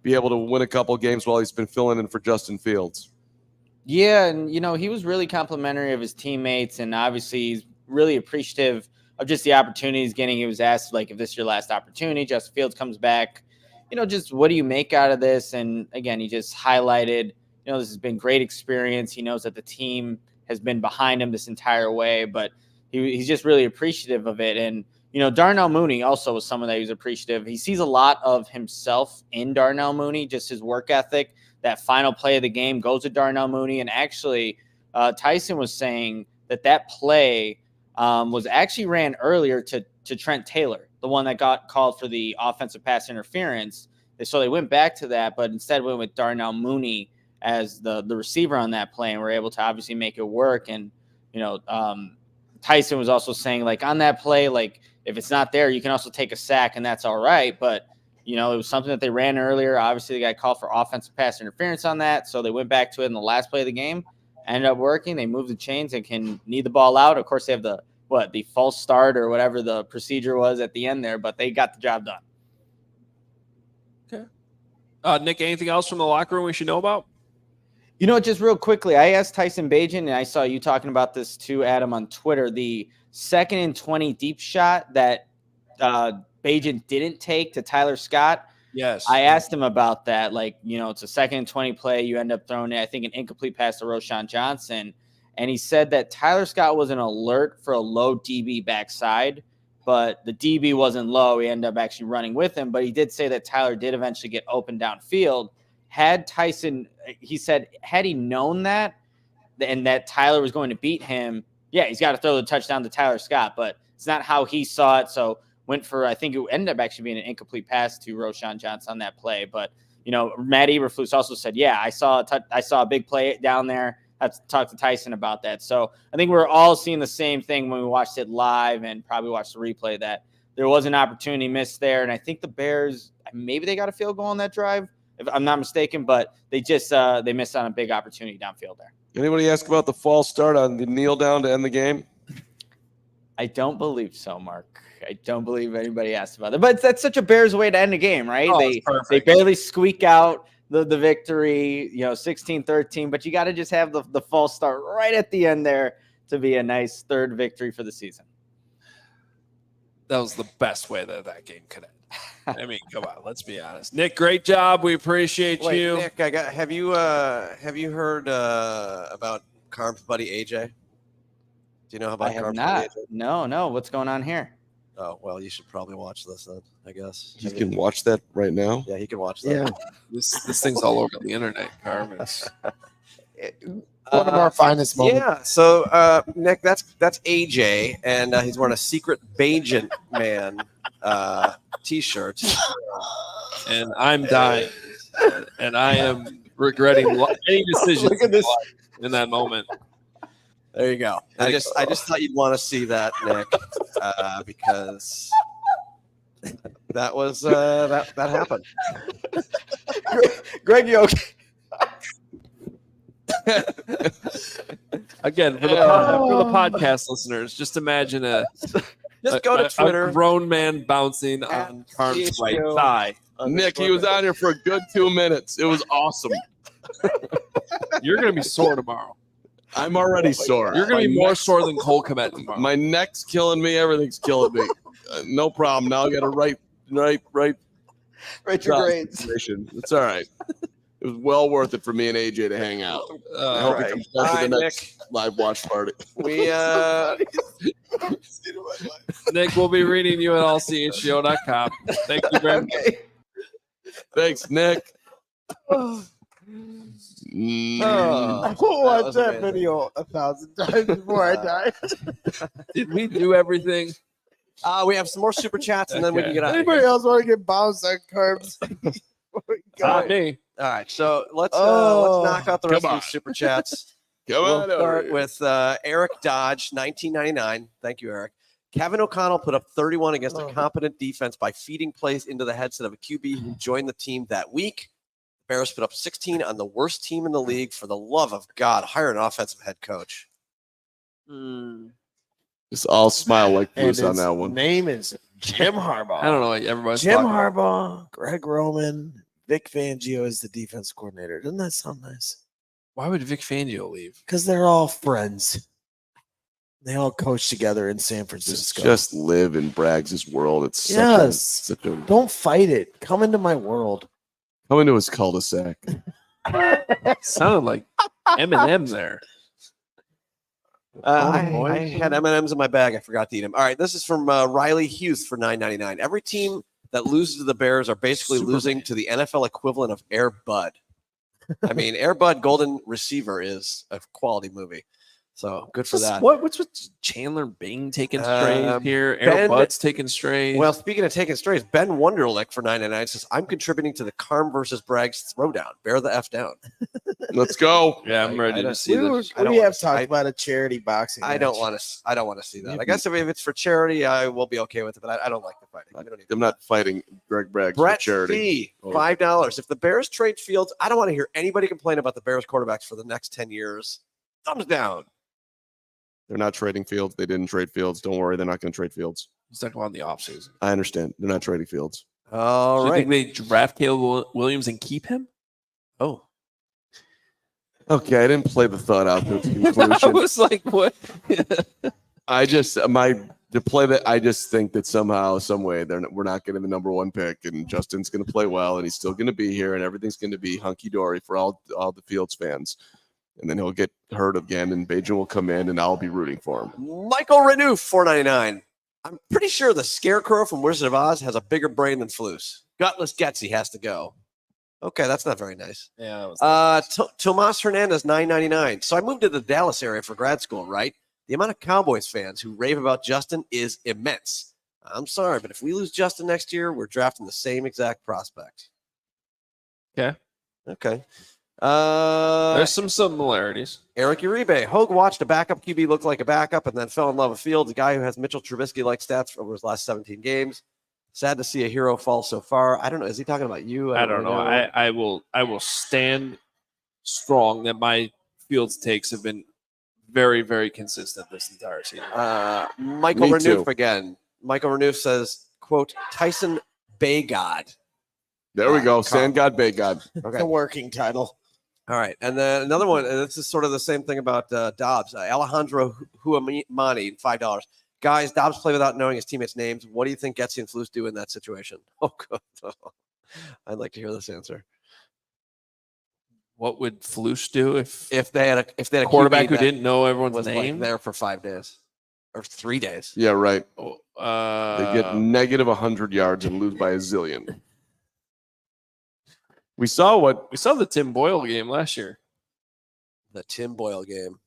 be able to win a couple games while he's been filling in for Justin Fields. Yeah, and, he was really complimentary of his teammates, and obviously he's really appreciative of just the opportunities getting. He was asked, if this is your last opportunity, Justin Fields comes back, just what do you make out of this? And, again, he just highlighted, this has been great experience. He knows that the team has been behind him this entire way, but he's just really appreciative of it. And, Darnell Mooney also was someone that he was appreciative. He sees a lot of himself in Darnell Mooney, just his work ethic. That final play of the game goes to Darnell Mooney. And actually, Tyson was saying that play was actually ran earlier to Trent Taylor, the one that got called for the offensive pass interference. So they went back to that, but instead went with Darnell Mooney as the receiver on that play, and were able to obviously make it work. And, Tyson was also saying, like, on that play, like, if it's not there, you can also take a sack, and that's all right. But, it was something that they ran earlier. Obviously, they got called for offensive pass interference on that, so they went back to it in the last play of the game. Ended up working. They moved the chains and can need the ball out. Of course, they have the false start or whatever the procedure was at the end there, but they got the job done. Okay. Nick, anything else from the locker room we should know about? Just real quickly, I asked Tyson Bagent, and I saw you talking about this too, Adam, on Twitter, the 2nd and 20 deep shot that Bagent didn't take to Tyler Scott. Yes. I asked him about that. Like, it's a 2nd and 20 play. You end up throwing, I think, an incomplete pass to Roschon Johnson. And he said that Tyler Scott was an alert for a low DB backside, but the DB wasn't low. He ended up actually running with him. But he did say that Tyler did eventually get open downfield. Had Tyson, he said, had he known that and that Tyler was going to beat him, yeah, he's got to throw the touchdown to Tyler Scott, but it's not how he saw it. So went for, I think it ended up actually being an incomplete pass to Roschon Johnson on that play. But, Matt Eberflus also said, yeah, I saw a big play down there. I have to talk to Tyson about that. So I think we're all seeing the same thing when we watched it live and probably watched the replay, that there was an opportunity missed there. And I think the Bears, maybe they got a field goal on that drive, if I'm not mistaken, but they just they missed on a big opportunity downfield there. Anybody ask about the false start on the kneel down to end the game? I don't believe so, Mark. I don't believe anybody asked about it. But that's such a Bears way to end a game, right? They barely squeak out the victory, 16-13, but you got to just have the false start right at the end there to be a nice third victory for the season. That was the best way that game could end. I mean, come on, let's be honest. Nick, great job. We appreciate you. Nick, have you heard about Carm's buddy AJ? Do you know about Carm's buddy AJ? No. What's going on here? Oh, well, you should probably watch this then, I guess. You can watch that right now. Yeah, he can watch that. Yeah. This thing's all over the internet, Carm. One of our finest moments. Yeah. So, Nick, that's AJ, and he's wearing a secret Bagent Man T-shirt. And I'm dying, and I am regretting any decisions in that moment. There you go. I just thought you'd want to see that, Nick, because that was that happened. Greg, you okay? Again, for the podcast listeners, just imagine Just go to Twitter. A grown man bouncing on Carm's right thigh. Nick, he was on here for a good 2 minutes. It was awesome. You're going to be sore tomorrow. I'm already sore. You're going to be more sore than Cole Kmet tomorrow. My neck's killing me. Everything's killing me. No problem. Now I got to write your grades. It's all right. It was well worth it for me and AJ to hang out. I hope he comes back to the next live watch party. Nick, we'll be reading you at allchgo.com. Thank you very much. Thanks, Nick. I will watch that video 1,000 times before I die. Did we do everything? We have some more super chats, and then we can get out. Anybody else want to get bounced on carbs? Not me. All right, so let's knock out the rest of these super chats. We'll start with Eric Dodge, 1999. Thank you, Eric. Kevin O'Connell put up 31 against a competent defense by feeding plays into the headset of a QB who joined the team that week. The Bears put up 16 on the worst team in the league. For the love of God, hire an offensive head coach. Just all smile like Bruce on that one. Name is Jim Harbaugh. I don't know what everybody's Jim talking about. Harbaugh, Greg Roman, Vic Fangio is the defense coordinator. Doesn't that sound nice? Why would Vic Fangio leave? Because they're all friends. They all coach together in San Francisco. Just live in Braggs' world. It's such a Don't fight it. Come into my world. come into his cul-de-sac. Sounded like Eminem there. I had M&Ms in my bag. I forgot to eat them. All right, this is from Riley Hughes for $9.99. Every team that loses to the Bears are basically losing to the NFL equivalent of Air Bud. I mean, Air Bud Golden Receiver is a quality movie. So good for that. What's with Chandler Bing taking strays here? Ben- Errol Budd's taking strays. Well, speaking of taking strays, Ben Wonderlick for $9.99 says, I'm contributing to the Carm versus Bragg's throwdown. Bear the F down. Let's go. yeah, I'm ready to see this. We have talked about a charity boxing. I don't want to see that. I guess if it's for charity, I will be okay with it, but I don't like the fighting. I don't need I'm not fighing Greg Bragg for Brett charity. C, $5. If the Bears trade Fields, I don't want to hear anybody complain about the Bears quarterbacks for the next 10 years. Thumbs down. They're not trading Fields. They didn't trade Fields. Don't worry. They're not going to trade Fields. He's talking about the offseason. I understand. They're not trading Fields. All Do you right. think they draft Caleb Williams and keep him? Oh, Okay, I didn't play the thought out to its I conclusion. was like, what? I just think that somehow, some way, we're not getting the number 1 pick, and Justin's going to play well, and he's still going to be here, and everything's going to be hunky dory for all the Fields fans. And then he'll get hurt again, and Bagent will come in, and I'll be rooting for him. Michael Renouf, $4.99. I'm pretty sure the Scarecrow from Wizard of Oz has a bigger brain than Flus. Gutless Getsy has to go. Okay, that's not very nice. Yeah, that was Tomas Hernandez, $9.99. So I moved to the Dallas area for grad school, right? The amount of Cowboys fans who rave about Justin is immense. I'm sorry, but if we lose Justin next year, we're drafting the same exact prospect. Okay. There's some similarities. Eric Uribe. Hoge watched a backup QB look like a backup and then fell in love with Fields, a guy who has Mitchell Trubisky-like stats over his last 17 games. Sad to see a hero fall so far. I don't know. Is he talking about you? I don't know. I will stand strong that my Fields takes have been very, very consistent this entire season. Michael Me Renouf too. again. Michael Renouf says, quote, Tyson Bay God. There we go. Carm. Sand God, Bay God. Okay. The working title. All right. And then another one, and this is sort of the same thing about Dobbs. Alejandro Huamani, $5. Guys, Dobbs play without knowing his teammates' names. What do you think Getsy and Flus do in that situation? Oh, good. I'd like to hear this answer. What would Flus do if If they had a quarterback QB who that didn't know everyone's was name? like there for 5 days or 3 days? Yeah, right. They They get negative 100 yards and lose by a zillion. We saw the Tim Boyle game last year. The Tim Boyle game.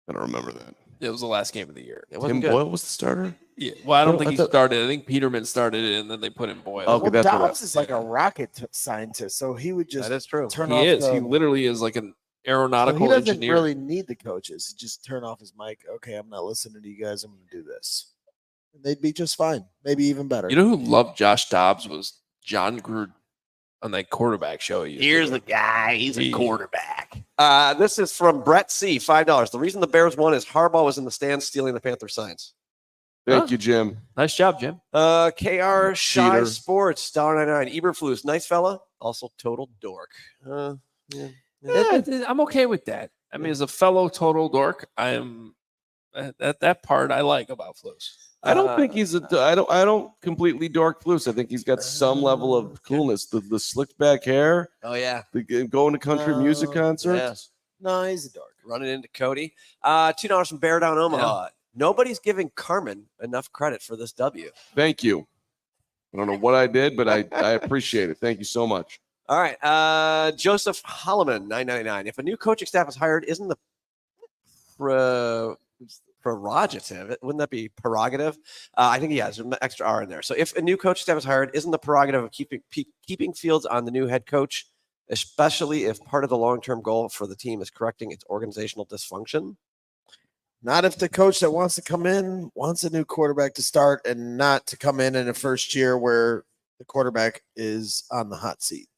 I don't remember that. It was the last game of the year. It Tim wasn't good. Boyle was the starter? Yeah. Well, I don't think I he thought- started. I think Peterman started it, and then they put in Boyle. Okay, that's what Dobbs is like a rocket scientist, so he would just That is true. turn He off is. the- He literally is like an so aeronautical he doesn't engineer. really need the coaches. He just turn off his mic. Okay, I'm not listening to you guys. I'm going to do this. And they'd be just fine. Maybe even better. You know who loved Josh Dobbs was John Gruden on that quarterback show. Here's the guy. He's a He- quarterback. This is from Brett C. $5. The reason the Bears won is Harbaugh was in the stands stealing the Panther signs. Thank Huh? you, Jim. Nice job, Jim. KR Shy Cheater. Sports, $1.99. Eberflus, nice fella. Also total dork. Yeah. I'm okay with that. I mean, as a fellow total dork, I am that part I like about Flus. I don't think he's I don't completely dork Flus. I think he's got some level of coolness. The slicked back hair, Oh, yeah. the going to country music concerts. Yes. No, he's a dork. Running into Cody. $2 from Bear Down Omaha. Nobody's giving Carman enough credit for this W. Thank you. I don't know what I did, but I appreciate it. Thank you so much. All right. Joseph Holloman, $9.99. If a new coaching staff is hired, isn't the prerogative? Wouldn't that be prerogative? I think he has an extra R in there. So if a new coaching staff is hired, isn't the prerogative of keeping Fields on the new head coach, especially if part of the long-term goal for the team is correcting its organizational dysfunction? Not if the coach that wants to come in wants a new quarterback to start and not to come in a first year where the quarterback is on the hot seat.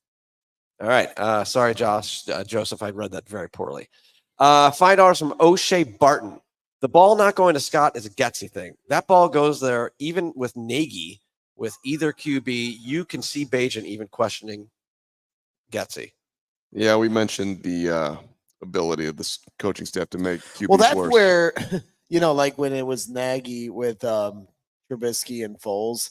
All right. Sorry, Joseph. I read that very poorly. $5 from O'Shea Barton. The ball not going to Scott is a Getsy thing. That ball goes there even with Nagy, with either QB. You can see Bagent even questioning Getsy. Yeah, we mentioned the ability of this coaching staff to make QBs Well, that's worse. where, like when it was Nagy with Trubisky and Foles,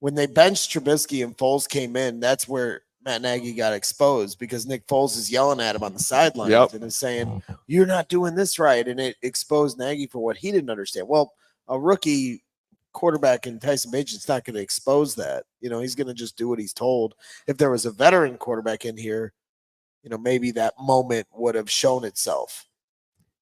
when they benched Trubisky and Foles came in, that's where Matt Nagy got exposed because Nick Foles is yelling at him on the sidelines Yep. and is saying, "You're not doing this right." And it exposed Nagy for what he didn't understand. Well, a rookie quarterback in Tyson Bagent's not going to expose that. He's going to just do what he's told. If there was a veteran quarterback in here, maybe that moment would have shown itself.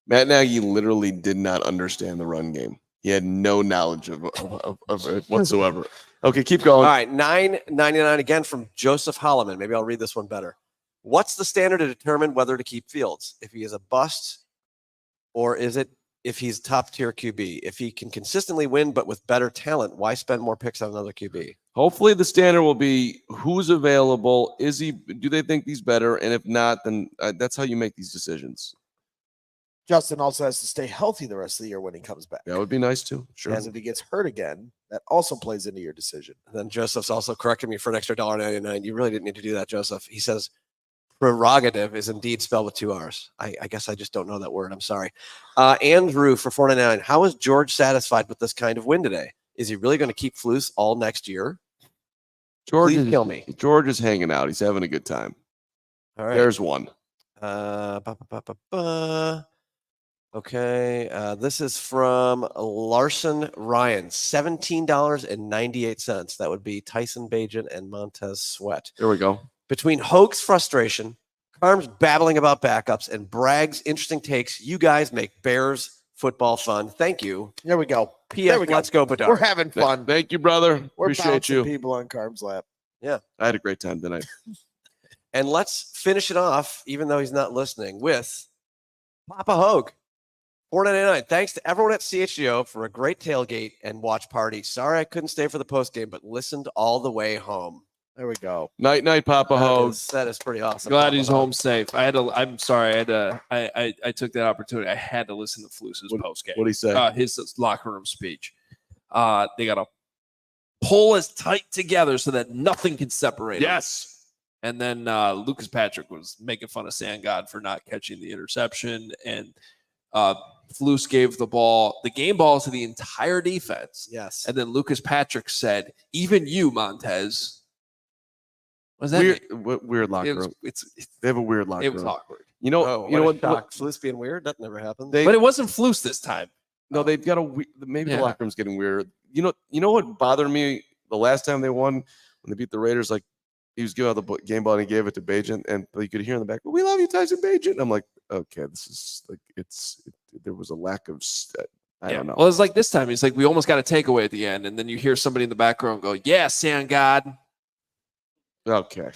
Matt Nagy literally did not understand the run game. He had no knowledge of it whatsoever. Okay, keep going. All right, $9.99 again from Joseph Holloman. Maybe I'll read this one better. What's the standard to determine whether to keep Fields? If he is a bust, or is it if he's top tier QB? If he can consistently win but with better talent, why spend more picks on another QB? Hopefully the standard will be who's available. Do they think he's better? And if not, then that's how you make these decisions. Justin also has to stay healthy the rest of the year when he comes back. That would be nice too. Sure. As if he gets hurt again, that also plays into your decision. And then Joseph's also corrected me for an extra $1.99. You really didn't need to do that, Joseph. He says prerogative is indeed spelled with 2 R's. I guess I just don't know that word. I'm sorry. Andrew for $4.99. How is George satisfied with this kind of win today? Is he really going to keep Flus all next year? Please kill me. George is hanging out. He's having a good time. All right. There's one. Okay, this is from Larson Ryan, $17.98. That would be Tyson Bagent and Montez Sweat. There we go. Between Hoge's frustration, Carm's babbling about backups, and Bragg's interesting takes, you guys make Bears football fun. Thank you. There we go. P.S. Let's go, Bedard. We're having fun. Thank you, brother. We're Appreciate bouncing you. people on Carm's lap. Yeah. I had a great time tonight. And let's finish it off, even though he's not listening, with Papa Hoge. $4.99. Thanks to everyone at CHGO for a great tailgate and watch party. Sorry I couldn't stay for the postgame, but listened all the way home. There we go. Night, Papa Hoge. That is pretty awesome. Glad Papa he's Hoge. home safe. I'm sorry. I took that opportunity. I had to listen to Flus's postgame. What'd he say? His locker room speech. They got to pull us tight together so that nothing can separate us. Yes. And then Lucas Patrick was making fun of Sand God for not catching the interception. And Flus gave the game ball to the entire defense. Yes. And then Lucas Patrick said, even you, Montez. What does that mean? Weird locker room. They have a weird locker room. It was awkward. You know what? Flus being weird? That never happened. But it wasn't Flus this time. No, they've got maybe the locker room's getting weird. You know what bothered me the last time they won when they beat the Raiders? Like he was giving out the game ball and he gave it to Bagent, and you could hear in the back, "We love you, Tyson Bagent." I'm like, okay, this is like there was a lack of. I don't know. Well, it's like this time. He's like, we almost got a takeaway at the end, and then you hear somebody in the background go, "Yeah, Sand God." Okay.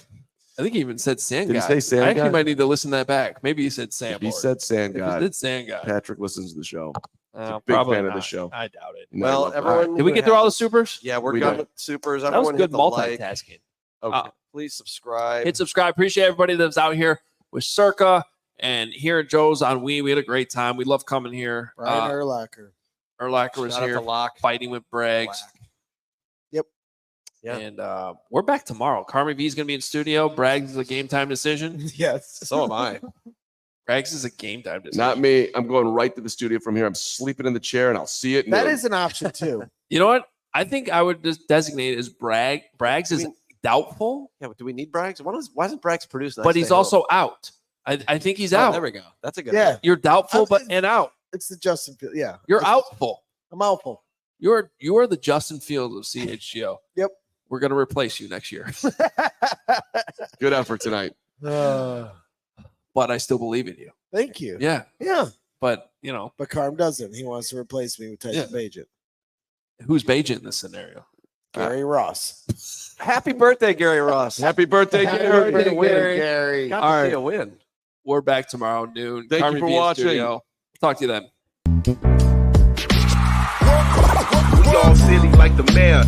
I think he even said Sand Did God. he say Sand I actually God? might need to listen to that back. Maybe he said Sand. He said Sand If God. he did Sand God. Patrick listens to the show. Big probably fan of the show. I doubt it. Well, everyone. Did we get through all the supers? Yeah, we're We done did. with supers. That was Everyone good hit the like. multitasking. Okay. Please subscribe. Hit subscribe. Appreciate everybody that's out here with Circa and here at Joe's on We had a great time. We love coming here. Brian Urlacher. Urlacher was Shout out here to Locke. fighting with Braggs. Yep. Yeah. And we're back tomorrow. Carmen V is going to be in studio. Braggs is a game time decision. Yes. So am I. Braggs is a game time decision. Not me. I'm going right to the studio from here. I'm sleeping in the chair, and I'll see it. That is an option too. You know what? I think I would just designate it as Braggs is doubtful, Yeah, but do we need Braggs? Why isn't Braggs produced? but he's also out. I think he's out. There we go. That's a good. Yeah. one. You're doubtful, but Okay. and out. It's the Justin Field. Yeah. You're It's- outful. I'm outful. You are the Justin Fields of CHGO. Yep. We're going to replace you next year, Good effort tonight. but I still believe in you. Thank you. Yeah, Yeah. but But Carm doesn't. He wants to replace me with Tyson Bagent. who's Bagent in this scenario? Gary Ross. Happy birthday, Gary Ross. Happy birthday, Happy Gary. birthday, Gary. Gary. Got All to right. see a win. We're back tomorrow noon. Thank you Carmen for V in watching. studio. Talk to you then. We all silly like the mayor.